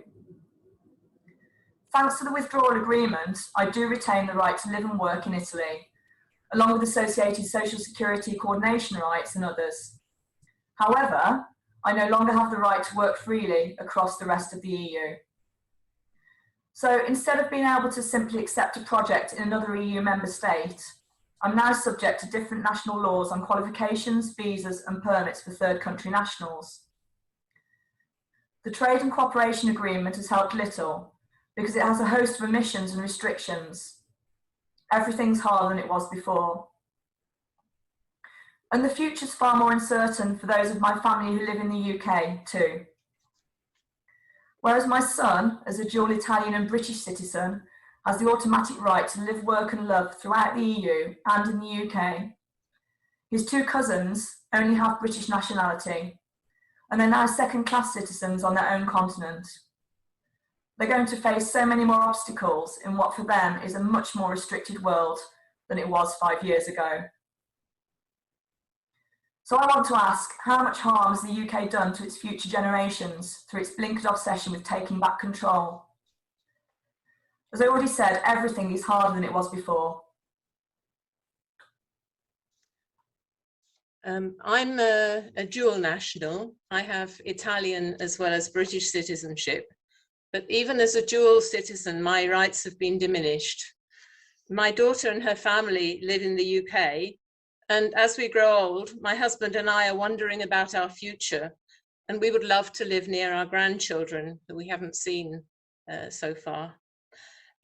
Thanks to the withdrawal agreement, I do retain the right to live and work in Italy, along with associated social security coordination rights and others. However, I no longer have the right to work freely across the rest of the EU. So instead of being able to simply accept a project in another EU member state, I'm now subject to different national laws on qualifications, visas and permits for third country nationals. The Trade and Cooperation Agreement has helped little because it has a host of omissions and restrictions. Everything's harder than it was before. And the future's far more uncertain for those of my family who live in the UK too. Whereas my son, as a dual Italian and British citizen, has the automatic right to live, work and love throughout the EU and in the UK, his 2 cousins only have British nationality, and they're now second-class citizens on their own continent. They're going to face so many more obstacles in what for them is a much more restricted world than it was 5 years ago. So I want to ask, how much harm has the UK done to its future generations through its blinkered obsession with taking back control? As I already said, everything is harder than it was before. I'm a dual national. I have Italian as well as British citizenship. But even as a dual citizen, my rights have been diminished. My daughter and her family live in the UK. And as we grow old, my husband and I are wondering about our future. And we would love to live near our grandchildren that we haven't seen so far.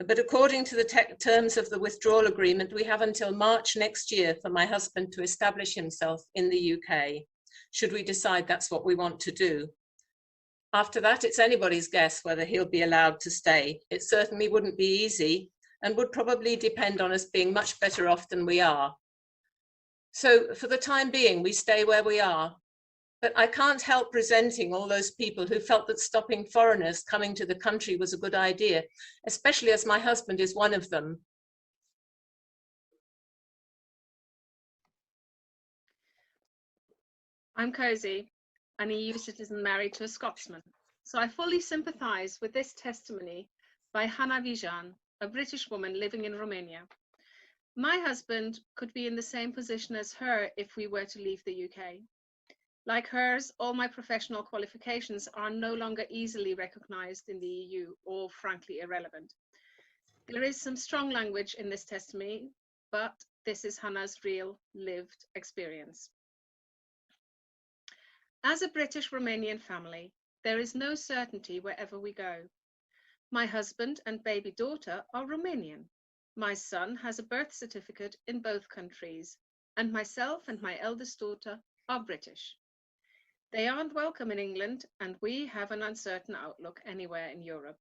But according to the terms of the withdrawal agreement, we have until March next year for my husband to establish himself in the UK, should we decide that's what we want to do. After that, it's anybody's guess whether he'll be allowed to stay. It certainly wouldn't be easy and would probably depend on us being much better off than we are. So for the time being, we stay where we are. But I can't help resenting all those people who felt that stopping foreigners coming to the country was a good idea, especially as my husband is one of them. I'm Cozy, an EU citizen married to a Scotsman. So I fully sympathise with this testimony by Hannah Vijan, a British woman living in Romania. My husband could be in the same position as her if we were to leave the UK. Like hers, all my professional qualifications are no longer easily recognised in the EU, or frankly irrelevant. There is some strong language in this testimony, but this is Hannah's real lived experience. As a British Romanian family, there is no certainty wherever we go. My husband and baby daughter are Romanian. My son has a birth certificate in both countries, and myself and my eldest daughter are British. They aren't welcome in England, and we have an uncertain outlook anywhere in Europe.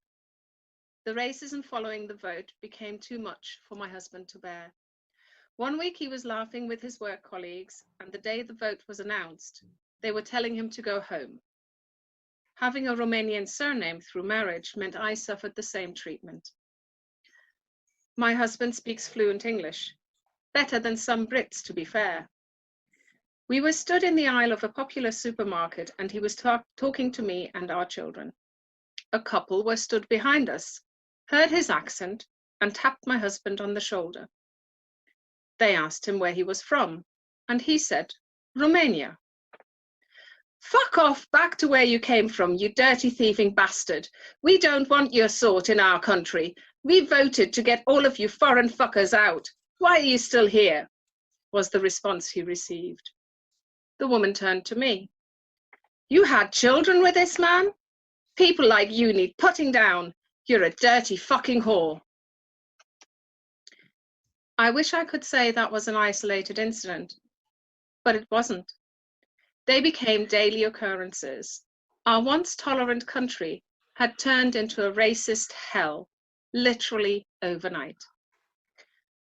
The racism following the vote became too much for my husband to bear. One week he was laughing with his work colleagues, and the day the vote was announced, they were telling him to go home. Having a Romanian surname through marriage meant I suffered the same treatment. My husband speaks fluent English, better than some Brits, to be fair. We were stood in the aisle of a popular supermarket, and he was talking to me and our children. A couple were stood behind us, heard his accent, and tapped my husband on the shoulder. They asked him where he was from, and he said, Romania. Fuck off back to where you came from, you dirty thieving bastard. We don't want your sort in our country. We voted to get all of you foreign fuckers out. Why are you still here? Was the response he received. The woman turned to me. You had children with this man? People like you need putting down. You're a dirty fucking whore. I wish I could say that was an isolated incident, but it wasn't. They became daily occurrences. Our once tolerant country had turned into a racist hell, literally overnight.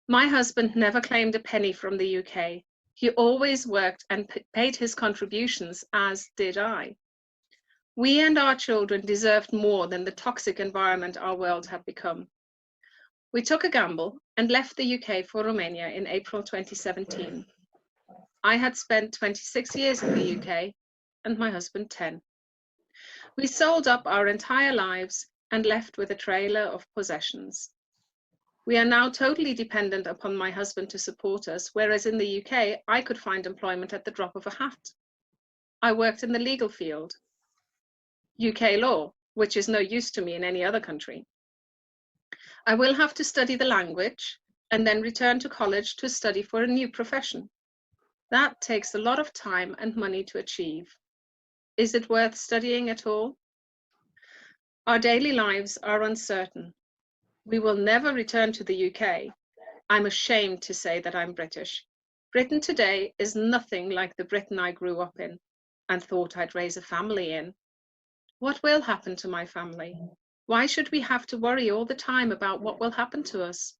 My husband never claimed a penny from the UK. He always worked and paid his contributions, as did I. We and our children deserved more than the toxic environment our world had become. We took a gamble and left the UK for Romania in April 2017. I had spent 26 years in the UK and my husband 10. We sold up our entire lives and left with a trailer of possessions. We are now totally dependent upon my husband to support us, whereas in the UK, I could find employment at the drop of a hat. I worked in the legal field, UK law, which is no use to me in any other country. I will have to study the language and then return to college to study for a new profession. That takes a lot of time and money to achieve. Is it worth studying at all? Our daily lives are uncertain. We will never return to the UK. I'm ashamed to say that I'm British. Britain today is nothing like the Britain I grew up in and thought I'd raise a family in. What will happen to my family? Why should we have to worry all the time about what will happen to us?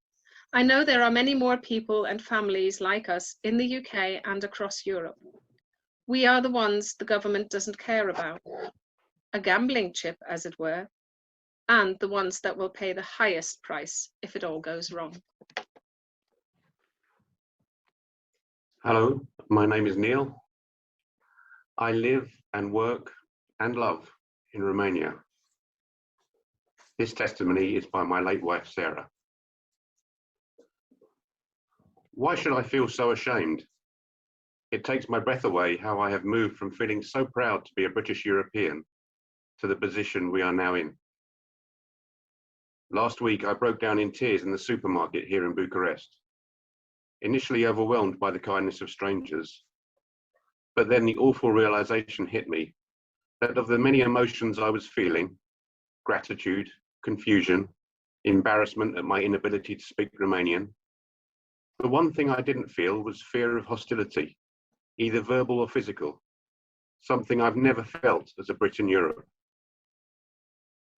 I know there are many more people and families like us in the UK and across Europe. We are the ones the government doesn't care about. A gambling chip, as it were, and the ones that will pay the highest price if it all goes wrong. Hello, my name is Neil. I live and work and love in Romania. This testimony is by my late wife, Sarah. Why should I feel so ashamed? It takes my breath away how I have moved from feeling so proud to be a British European to the position we are now in. Last week, I broke down in tears in the supermarket here in Bucharest, initially overwhelmed by the kindness of strangers. But then the awful realization hit me that of the many emotions I was feeling, gratitude, confusion, embarrassment at my inability to speak Romanian, the one thing I didn't feel was fear of hostility, either verbal or physical, something I've never felt as a Brit in Europe.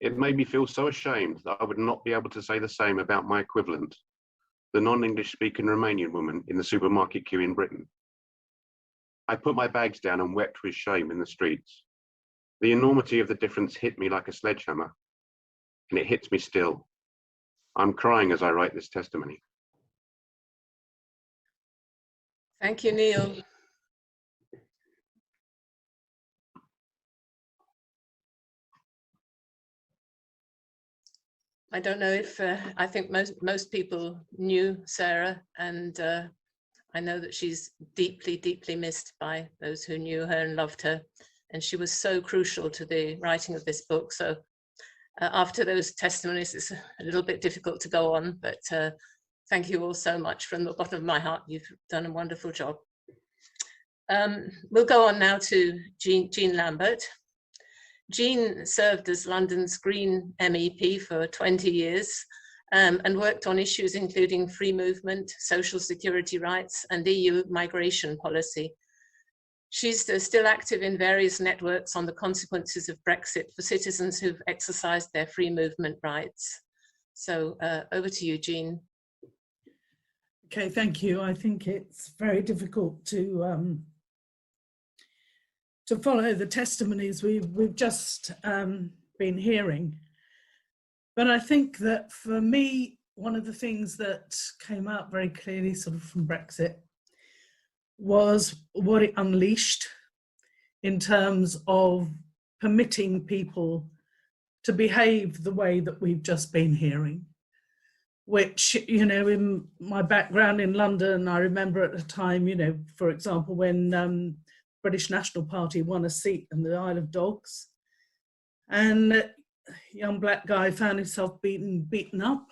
It made me feel so ashamed that I would not be able to say the same about my equivalent, the non-English speaking Romanian woman in the supermarket queue in Britain. I put my bags down and wept with shame in the streets. The enormity of the difference hit me like a sledgehammer, and it hits me still. I'm crying as I write this testimony. Thank you, Neil. I don't know if, I think most people knew Sarah, and I know that she's deeply, deeply missed by those who knew her and loved her. And she was so crucial to the writing of this book. So after those testimonies, it's a little bit difficult to go on, but thank you all so much from the bottom of my heart. You've done a wonderful job. We'll go on now to Jean Lambert. Jean served as London's Green MEP for 20 years and worked on issues including free movement, social security rights, and EU migration policy. She's still active in various networks on the consequences of Brexit for citizens who've exercised their free movement rights. So over to you, Jean. Okay, thank you. I think it's very difficult to follow the testimonies we've just been hearing. But I think that for me, one of the things that came out very clearly sort of from Brexit was what it unleashed in terms of permitting people to behave the way that we've just been hearing, which, you know, in my background in London, I remember at the time, you know, for example, when British National Party won a seat in the Isle of Dogs, and a young black guy found himself beaten up,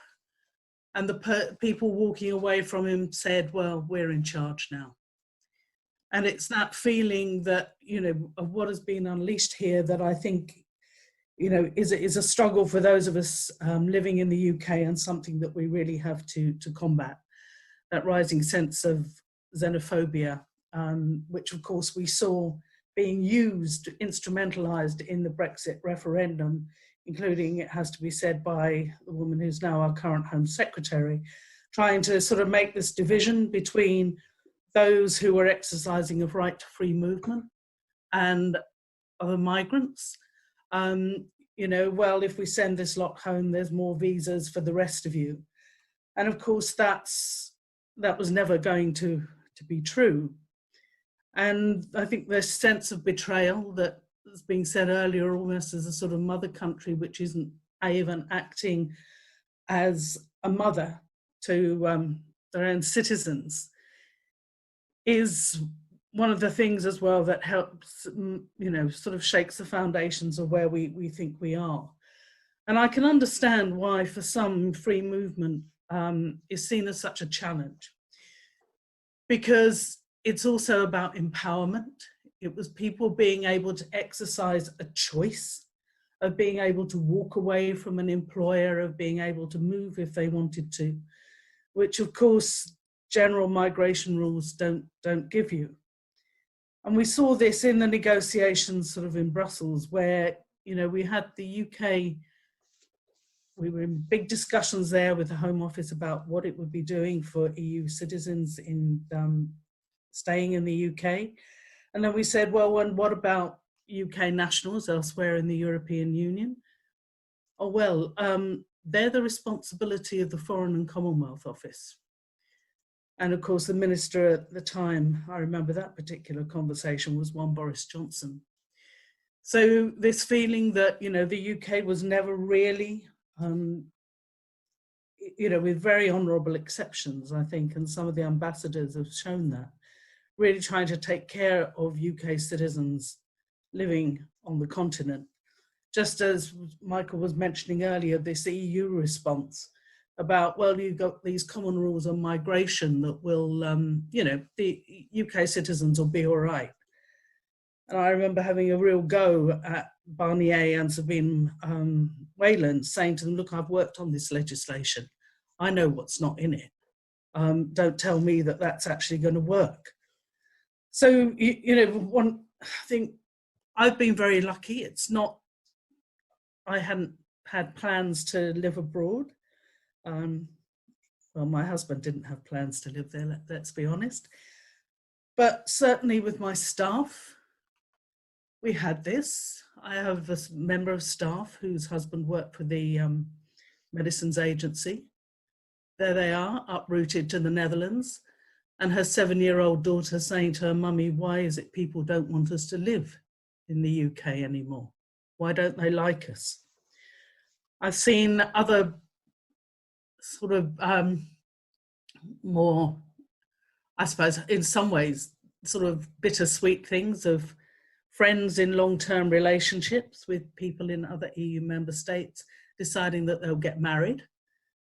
and the people walking away from him said, well, we're in charge now. And it's that feeling that, you know, of what has been unleashed here that I think, you know, is a struggle for those of us living in the UK, and something that we really have to combat. That rising sense of xenophobia, which of course we saw being used, instrumentalized in the Brexit referendum, including, it has to be said, by the woman who's now our current Home Secretary, trying to sort of make this division between those who were exercising a right to free movement and other migrants. You know, well, if we send this lot home, there's more visas for the rest of you. And of course, that was never going to be true. And I think this sense of betrayal that was being said earlier, almost as a sort of mother country, which isn't even acting as a mother to their own citizens, is one of the things as well that helps, you know, sort of shakes the foundations of where we think we are. And I can understand why for some free movement is seen as such a challenge, because it's also about empowerment. It was people being able to exercise a choice, of being able to walk away from an employer, of being able to move if they wanted to, which of course general migration rules don't give you. And we saw this in the negotiations sort of in Brussels, where, you know, we had the UK, we were in big discussions there with the Home Office about what it would be doing for EU citizens in staying in the UK. And then we said, well, what about UK nationals elsewhere in the European Union? Oh, well, they're the responsibility of the Foreign and Commonwealth Office. And of course, the minister at the time, I remember that particular conversation, was one Boris Johnson. So this feeling that, you know, the UK was never really, you know, with very honourable exceptions, I think, and some of the ambassadors have shown that, really trying to take care of UK citizens living on the continent. Just as Michael was mentioning earlier, this EU response about, well, you've got these common rules on migration that will, you know, the UK citizens will be all right. And I remember having a real go at Barnier and Sabine Wayland, saying to them, look, I've worked on this legislation. I know what's not in it. Don't tell me that that's actually going to work. So, you know, I think I've been very lucky. It's not, I hadn't had plans to live abroad. Well, my husband didn't have plans to live there, let's be honest. But certainly with my staff, we had this. I have a member of staff whose husband worked for the Medicines Agency. There they are, uprooted to the Netherlands, and her 7-year-old daughter saying to her mummy, why is it people don't want us to live in the UK anymore? Why don't they like us? I've seen other sort of more, I suppose, in some ways, sort of bittersweet things of friends in long-term relationships with people in other EU member states deciding that they'll get married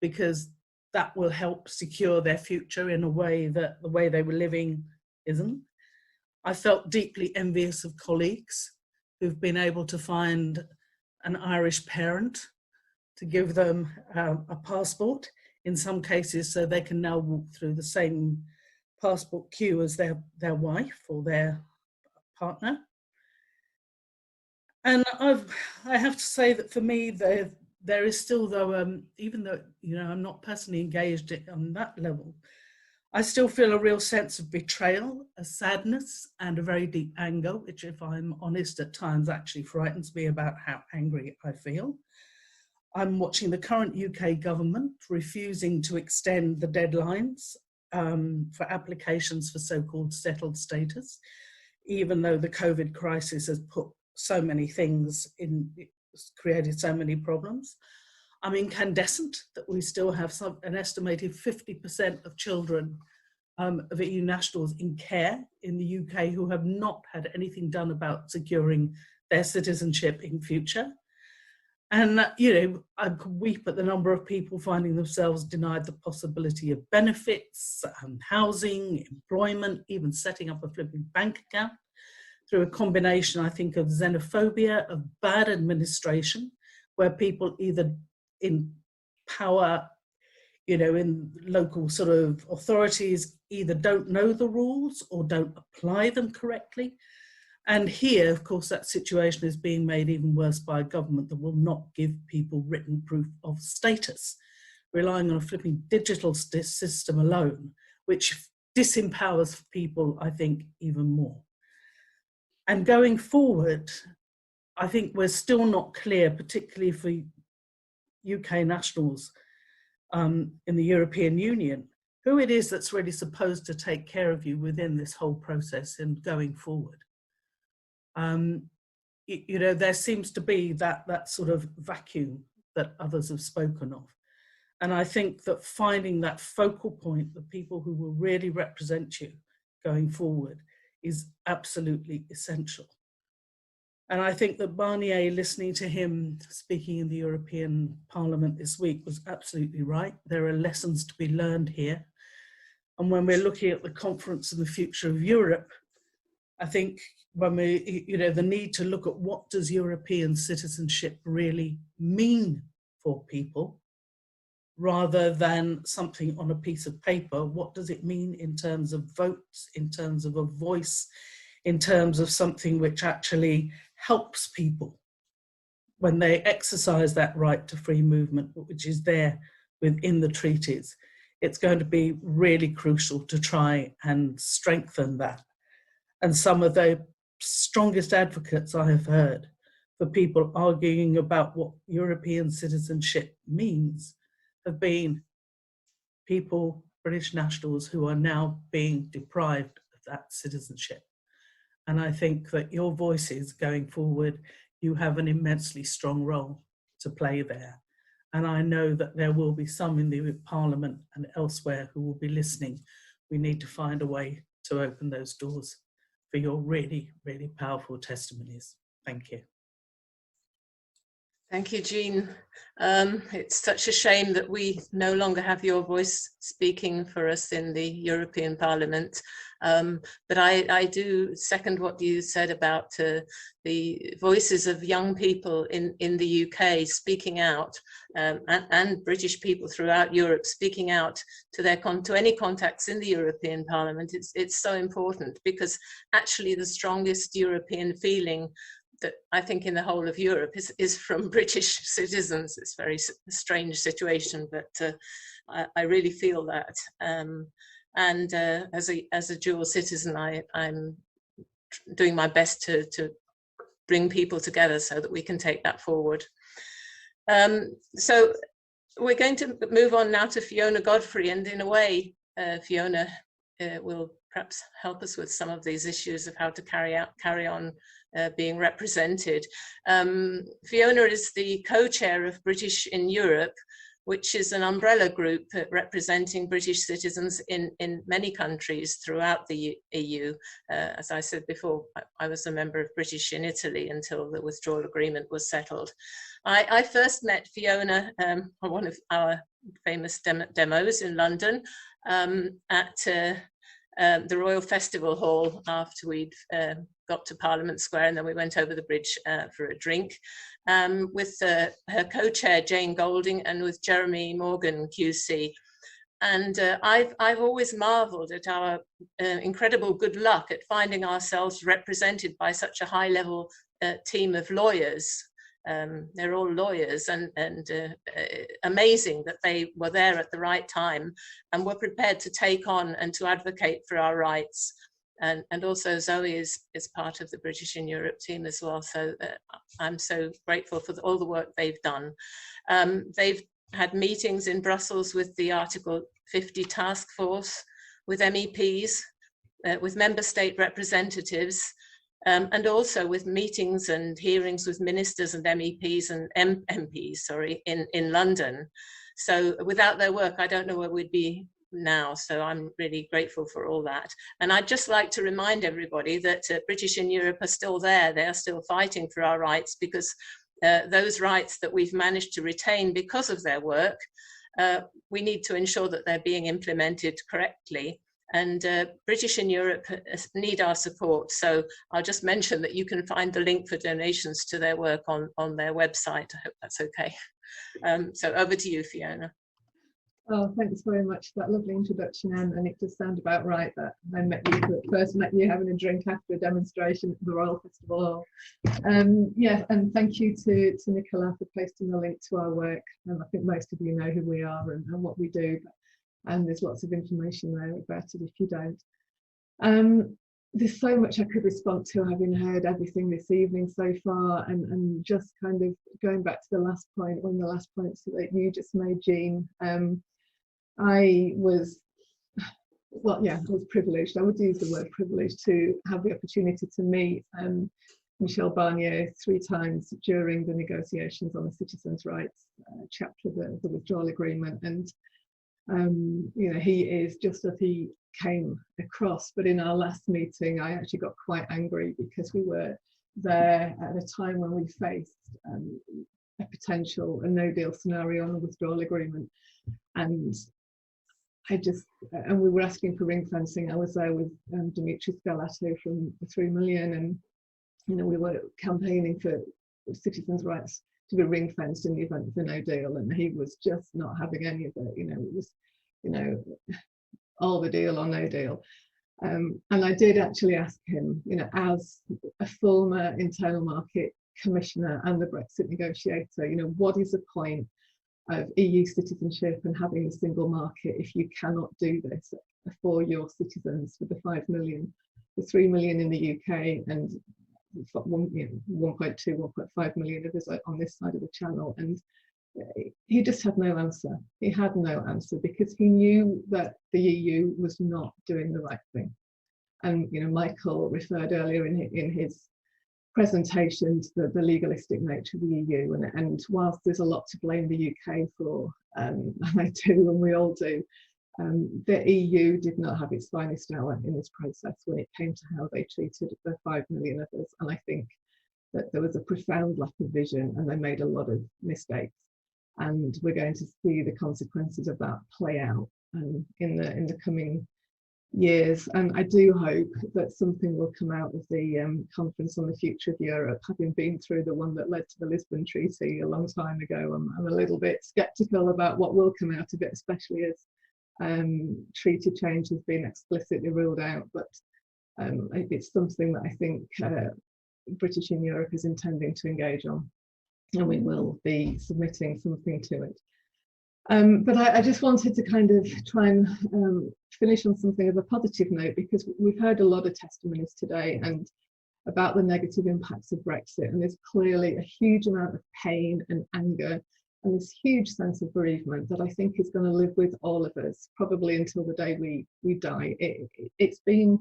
because that will help secure their future in a way that the way they were living isn't. I felt deeply envious of colleagues who've been able to find an Irish parent to give them a passport in some cases, so they can now walk through the same passport queue as their wife or their partner. And I have to say that for me, there is still, though, even though, you know, I'm not personally engaged on that level, I still feel a real sense of betrayal, a sadness, and a very deep anger, which, if I'm honest, at times actually frightens me about how angry I feel. I'm watching the current UK government refusing to extend the deadlines for applications for so-called settled status, even though the COVID crisis has put so many things in, created so many problems. I'm incandescent that we still have an estimated 50% of children of EU nationals in care in the UK who have not had anything done about securing their citizenship in future. And, you know, I could weep at the number of people finding themselves denied the possibility of benefits, housing, employment, even setting up a flipping bank account through a combination, I think, of xenophobia, of bad administration, where people either in power, you know, in local sort of authorities, either don't know the rules or don't apply them correctly. And here, of course, that situation is being made even worse by a government that will not give people written proof of status, relying on a flipping digital system alone, which disempowers people, I think, even more. And going forward, I think we're still not clear, particularly for UK nationals in the European Union, who it is that's really supposed to take care of you within this whole process and going forward. You know, there seems to be that sort of vacuum that others have spoken of. And I think that finding that focal point, the people who will really represent you going forward, is absolutely essential. And I think that Barnier, listening to him speaking in the European Parliament this week, was absolutely right. There are lessons to be learned here. And when we're looking at the conference and the future of Europe, I think when we, you know, the need to look at what does European citizenship really mean for people, rather than something on a piece of paper. What does it mean in terms of votes, in terms of a voice, in terms of something which actually helps people when they exercise that right to free movement, which is there within the treaties? It's going to be really crucial to try and strengthen that. And some of the strongest advocates I have heard for people arguing about what European citizenship means have been people, British nationals, who are now being deprived of that citizenship. And I think that your voices going forward, you have an immensely strong role to play there. And I know that there will be some in the Parliament and elsewhere who will be listening. We need to find a way to open those doors for your really, really powerful testimonies. Thank you. Thank you, Jean. It's such a shame that we no longer have your voice speaking for us in the European Parliament. But I do second what you said about the voices of young people in the UK speaking out, and British people throughout Europe speaking out to their to any contacts in the European Parliament. It's so important, because actually the strongest European feeling that I think in the whole of Europe is from British citizens. It's a very strange situation, but I really feel that. And as a dual citizen, I'm doing my best to bring people together so that we can take that forward. So we're going to move on now to Fiona Godfrey, and in a way, Fiona will perhaps help us with some of these issues of how to carry on being represented. Fiona is the co-chair of British in Europe, which is an umbrella group representing British citizens in many countries throughout the EU. As I said before, I was a member of British in Italy until the withdrawal agreement was settled. I first met Fiona on one of our famous demos in London at the Royal Festival Hall after we'd got to Parliament Square, and then we went over the bridge for a drink with her co-chair Jane Golding and with Jeremy Morgan QC. And I've always marveled at our incredible good luck at finding ourselves represented by such a high-level team of lawyers. They're all lawyers, and amazing that they were there at the right time and were prepared to take on and to advocate for our rights. And also Zoe is part of the British in Europe team as well. So I'm so grateful for all the work they've done. They've had meetings in Brussels with the Article 50 task force, with MEPs, with member state representatives, and also with meetings and hearings with ministers and MEPs and MPs, in London. So without their work, I don't know where we'd be now. So I'm really grateful for all that. And I'd just like to remind everybody that British in Europe are still there. They are still fighting for our rights, because those rights that we've managed to retain because of their work, we need to ensure that they're being implemented correctly. And British in Europe need our support. So I'll just mention that you can find the link for donations to their work on their website. I hope that's okay. So over to you, Fiona. Oh, thanks very much for that lovely introduction, Anne. And it does sound about right that I first met you having a drink after a demonstration at the Royal Festival Hall. Yeah, and thank you to Nicola for posting the link to our work. I think most of you know who we are and what we do, and there's lots of information there about it if you don't. There's so much I could respond to, having heard everything this evening so far, and just kind of going back to the last point, one of the last points that you just made, Jean. I was privileged, I would use the word privileged, to have the opportunity to meet Michel Barnier 3 times during the negotiations on the citizens' rights chapter of the withdrawal agreement. And you know, he is just as he came across, but in our last meeting I actually got quite angry because we were there at a time when we faced a potential no-deal scenario on the withdrawal agreement, and we were asking for ring fencing. I was there with Dimitri Scalato from the 3 Million, and you know, we were campaigning for citizens' rights to be ring fenced in the event of a no deal, and he was just not having any of it. You know, it was, you know, all the deal or no deal. And I did actually ask him, you know, as a former internal market commissioner and the Brexit negotiator, you know, what is the point of EU citizenship and having a single market if you cannot do this for your citizens, for the 5 million, the 3 million in the UK, and 1.2, 1.5 million of us on this side of the channel. And he just had no answer. He had no answer because he knew that the EU was not doing the right thing. And you know, Michael referred earlier in his presentation to the legalistic nature of the EU, and whilst there's a lot to blame the UK for, and I do, and we all do, the EU did not have its finest hour in this process when it came to how they treated the 5 million of us. And I think that there was a profound lack of vision, and they made a lot of mistakes. And we're going to see the consequences of that play out in the coming years. And I do hope that something will come out of the conference on the future of Europe. Having been through the one that led to the Lisbon Treaty a long time ago, I'm a little bit sceptical about what will come out of it, especially as treaty change has been explicitly ruled out. But it's something that I think British in Europe is intending to engage on, and we will be submitting something to it. But I just wanted to kind of try and finish on something of a positive note, because we've heard a lot of testimonies today and about the negative impacts of Brexit, and there's clearly a huge amount of pain and anger and this huge sense of bereavement that I think is going to live with all of us probably until the day we die. It's been,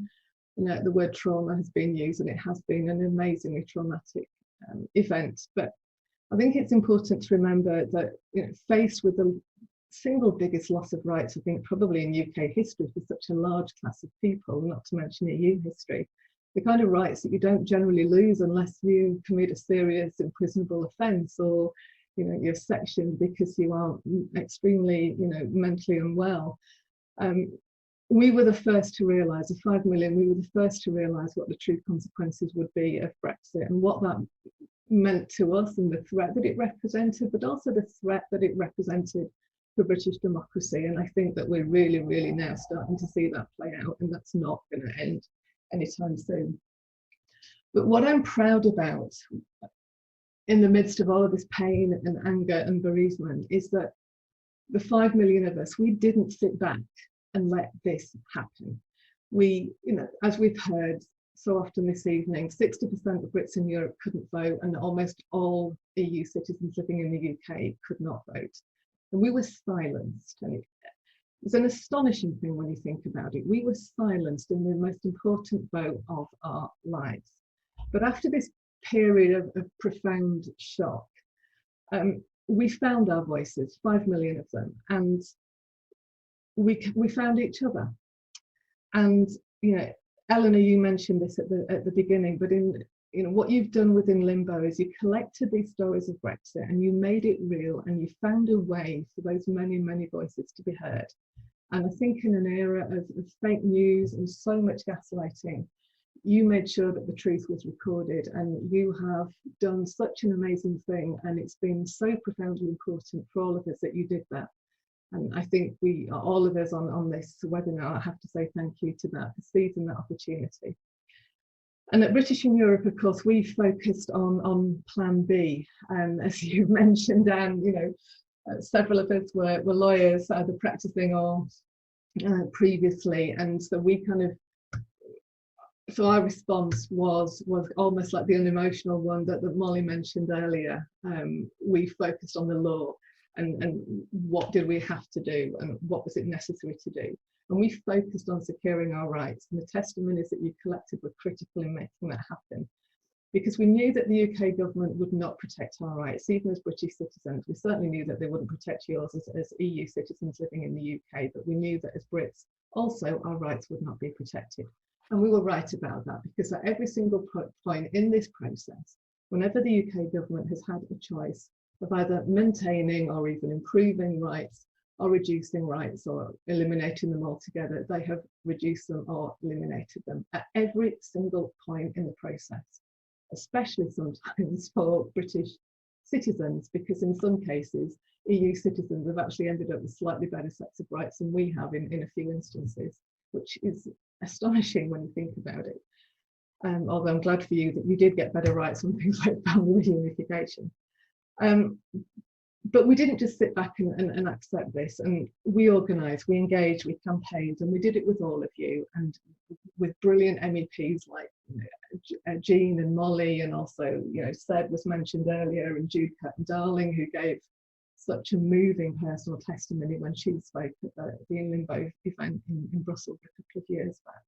you know, the word trauma has been used, and it has been an amazingly traumatic event. But I think it's important to remember that, you know, faced with the single biggest loss of rights, I think probably in UK history for such a large class of people, not to mention EU history, the kind of rights that you don't generally lose unless you commit a serious imprisonable offence, or, you know, you're sectioned because you are extremely, you know, mentally unwell. We were the first to realise, the 5 million, we were the first to realise what the true consequences would be of Brexit and what that meant to us and the threat that it represented, but also the threat that it represented for British democracy. And I think that we're really, really now starting to see that play out, and that's not going to end anytime soon. But what I'm proud about in the midst of all of this pain and anger and bereavement is that the 5 million of us, we didn't sit back and let this happen. We, you know, as we've heard so often this evening, 60% of Brits in Europe couldn't vote, and almost all EU citizens living in the UK could not vote. And we were silenced. And it was an astonishing thing when you think about it. We were silenced in the most important vote of our lives. But after this period of profound shock, we found our voices, 5 million of them, and we found each other. And you know, Elena, you mentioned this at the beginning, but in what you've done within Limbo is you collected these stories of Brexit and you made it real, and you found a way for those many, many voices to be heard. And I think in an era of fake news and so much gaslighting, you made sure that the truth was recorded, and you have done such an amazing thing, and it's been so profoundly important for all of us that you did that. And I think we, all of us on this webinar, I have to say thank you to that, for seizing that opportunity. And at British in Europe, of course, we focused on Plan B. And as you've mentioned, Anne, you know, several of us were lawyers, either practicing or previously. And so we kind of, so our response was almost like the unemotional one that Molly mentioned earlier. We focused on the law. And what did we have to do, and what was it necessary to do? And we focused on securing our rights, and the testimonies that you collected were critical in making that happen. Because we knew that the UK government would not protect our rights, even as British citizens. We certainly knew that they wouldn't protect yours as EU citizens living in the UK, but we knew that as Brits, also our rights would not be protected. And we were right about that, because at every single point in this process, whenever the UK government has had a choice of either maintaining or even improving rights, or reducing rights, or eliminating them altogether, they have reduced them or eliminated them at every single point in the process, especially sometimes for British citizens, because in some cases, EU citizens have actually ended up with slightly better sets of rights than we have in a few instances, which is astonishing when you think about it. Although I'm glad for you that you did get better rights on things like family reunification. But we didn't just sit back and accept this, and we organised, we engaged, we campaigned, and we did it with all of you, and with brilliant MEPs like Jean and Molly, and also, you know, Seb was mentioned earlier, and Jude Darling, who gave such a moving personal testimony when she spoke at the In Limbo event in Brussels a couple of years back.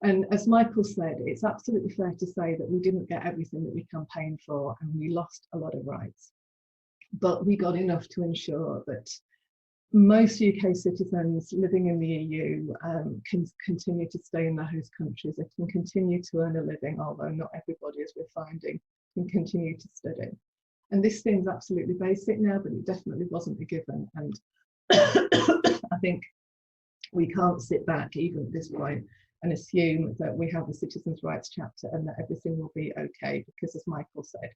And as Michael said, it's absolutely fair to say that we didn't get everything that we campaigned for, and we lost a lot of rights. But we got enough to ensure that most UK citizens living in the EU can continue to stay in their host countries. They can continue to earn a living, although not everybody, as we're finding, can continue to study. And this seems absolutely basic now, but it definitely wasn't a given. And I think we can't sit back, even at this point, and assume that we have a citizens' rights chapter and that everything will be okay, because as Michael said,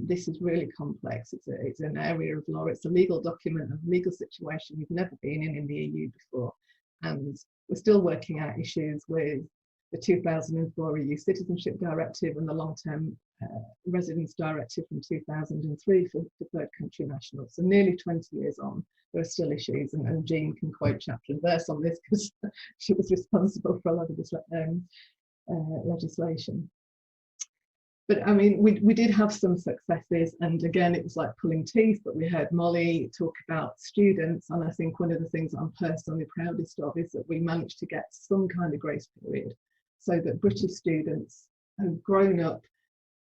this is really complex. It's an area of law, it's a legal document, a legal situation we've never been in the EU before. And we're still working out issues with the 2004 EU Citizenship Directive and the Long-Term Residence Directive from 2003 for third country nationals. So nearly 20 years on, there are still issues, and Jean can quote chapter and verse on this because she was responsible for a lot of this legislation. But I mean, we did have some successes, and again, it was like pulling teeth, but we heard Molly talk about students, and I think one of the things I'm personally proudest of is that we managed to get some kind of grace period so that British students who've grown up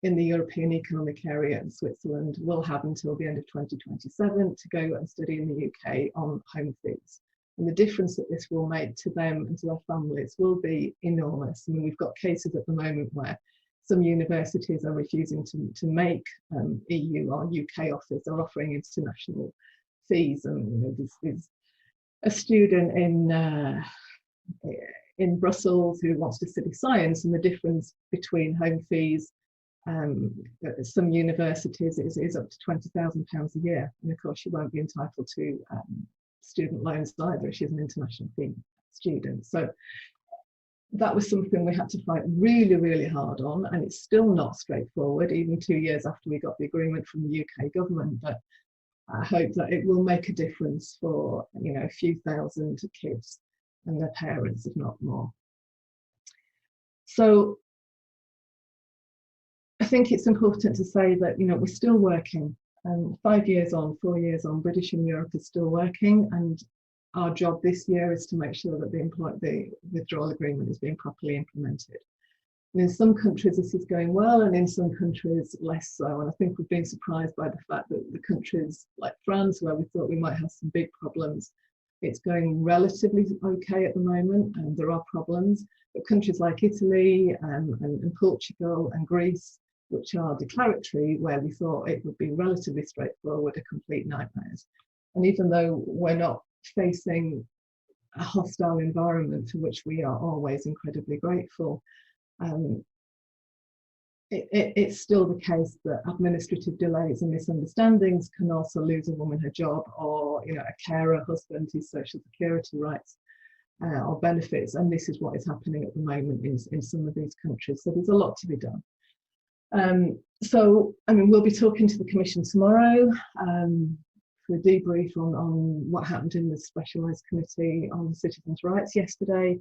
in the European Economic Area in Switzerland will have until the end of 2027 to go and study in the UK on home fees. And the difference that this will make to them and to their families will be enormous. I mean, we've got cases at the moment where some universities are refusing to make EU or UK offers. They're offering international fees. And you know, this is a student in Brussels who wants to study science, and the difference between home fees At some universities it is up to £20,000 a year, and of course she won't be entitled to student loans either if she's an international student. So that was something we had to fight really, really hard on, and it's still not straightforward, even 2 years after we got the agreement from the UK government. But I hope that it will make a difference for, you know, a few thousand kids and their parents, if not more. So I think it's important to say that, you know, we're still working. 5 years on, 4 years on, British in Europe is still working, and our job this year is to make sure that the withdrawal agreement is being properly implemented. And in some countries this is going well, and in some countries less so. And I think we've been surprised by the fact that the countries like France, where we thought we might have some big problems, it's going relatively okay at the moment, and there are problems. But countries like Italy and Portugal and Greece, which are declaratory, where we thought it would be relatively straightforward, are complete nightmares. And even though we're not facing a hostile environment, for which we are always incredibly grateful, it's still the case that administrative delays and misunderstandings can also lose a woman her job, or, you know, a carer husband his social security rights or benefits. And this is what is happening at the moment in some of these countries. So there's a lot to be done. So, I mean, we'll be talking to the Commission tomorrow for a debrief on what happened in the Specialised Committee on Citizens' Rights yesterday.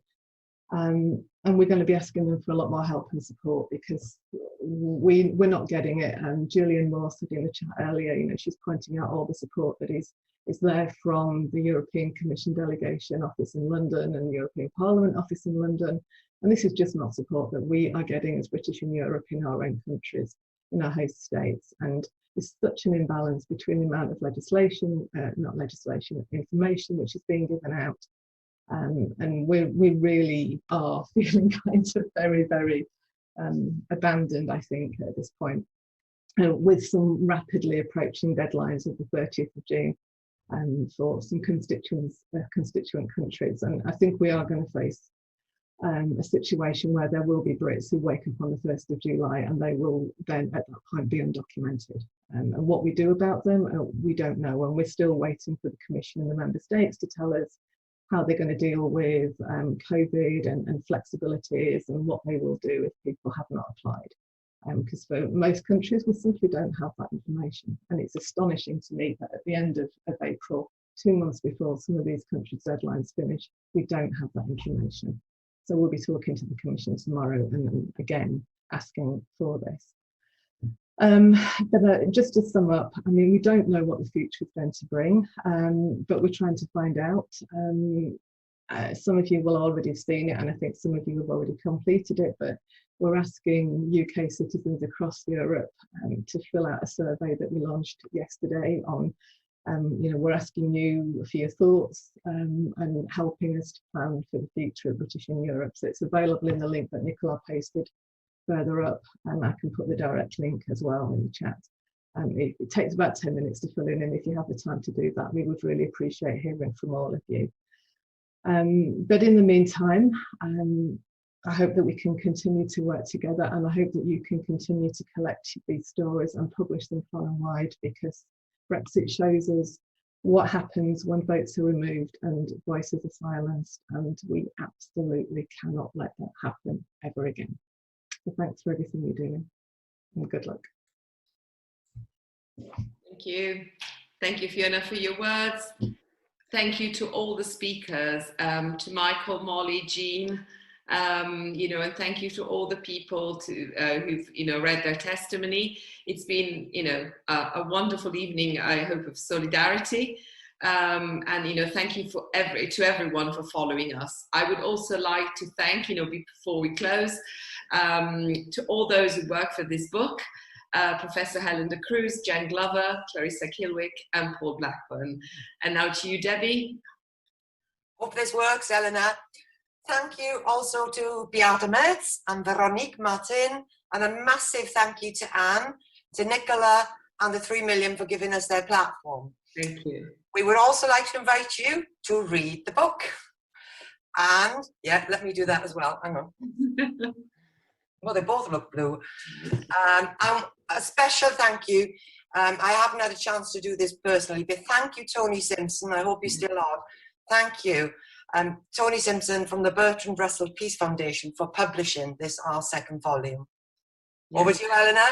And we're going to be asking them for a lot more help and support, because we're not getting it. And Julian Moore said in the chat earlier, you know, she's pointing out all the support that is there from the European Commission Delegation Office in London and the European Parliament Office in London. And this is just not support that we are getting as British in Europe in our own countries, in our host states. And there's such an imbalance between the amount of legislation, information which is being given out. And we really are feeling kind of very, very abandoned, I think, at this point, with some rapidly approaching deadlines of the 30th of June for some constituent countries. And I think we are going to face a situation where there will be Brits who wake up on the 1st of July and they will then at that point be undocumented. And what we do about them, we don't know. And we're still waiting for the Commission and the Member States to tell us how they're going to deal with COVID and flexibilities, and what they will do if people have not applied. Because for most countries, we simply don't have that information. And it's astonishing to me that at the end of April, 2 months before some of these countries' deadlines finish, we don't have that information. So we'll be talking to the Commission tomorrow and again asking for this. But just to sum up, I mean, we don't know what the future is going to bring, but we're trying to find out. Some of you will already have seen it, and I think some of you have already completed it, but we're asking UK citizens across Europe to fill out a survey that we launched yesterday on, you know, we're asking you for your thoughts and helping us to plan for the future of British in Europe. So it's available in the link that Nicola posted further up, and I can put the direct link as well in the chat. It takes about 10 minutes to fill in, and if you have the time to do that, we would really appreciate hearing from all of you. But in the meantime, I hope that we can continue to work together, and I hope that you can continue to collect these stories and publish them far and wide, because Brexit shows us what happens when votes are removed and voices are silenced, and we absolutely cannot let that happen ever again. So thanks for everything you're doing, and good luck. Thank you. Thank you, Fiona, for your words. Thank you to all the speakers, to Michael, Molly, Jean, you know, and thank you to all the people who've, you know, read their testimony. It's been, you know, a wonderful evening, I hope, of solidarity. And, you know, thank you to everyone for following us. I would also like to thank, you know, before we close, to all those who work for this book, Professor Helen de Cruz, Jen Glover, Clarissa Kilwick, and Paul Blackburn. And now to you, Debbie. Hope this works, Elena. Thank you also to Beata Mertz and Veronique Martin, and a massive thank you to Anne, to Nicola, and the 3 Million for giving us their platform. Thank you. We would also like to invite you to read the book. And, yeah, let me do that as well, hang on. Well, they both look blue. And a special thank you. I haven't had a chance to do this personally, but thank you, Tony Simpson. I hope you still are. Thank you. Tony Simpson from the Bertrand Russell Peace Foundation for publishing this, our second volume. Yes. Over to you, Elena.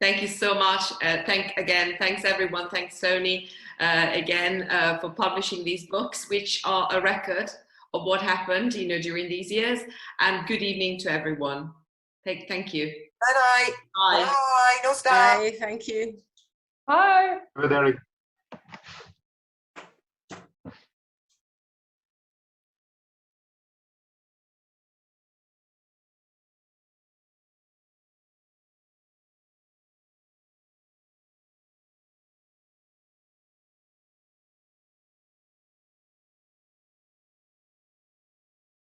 Thank you so much. Thanks everyone. Thanks Tony for publishing these books, which are a record of what happened, during these years. And good evening to everyone. Thank you. Bye. Bye. Bye. No stop. Bye. Thank you. Bye. Good, Eric.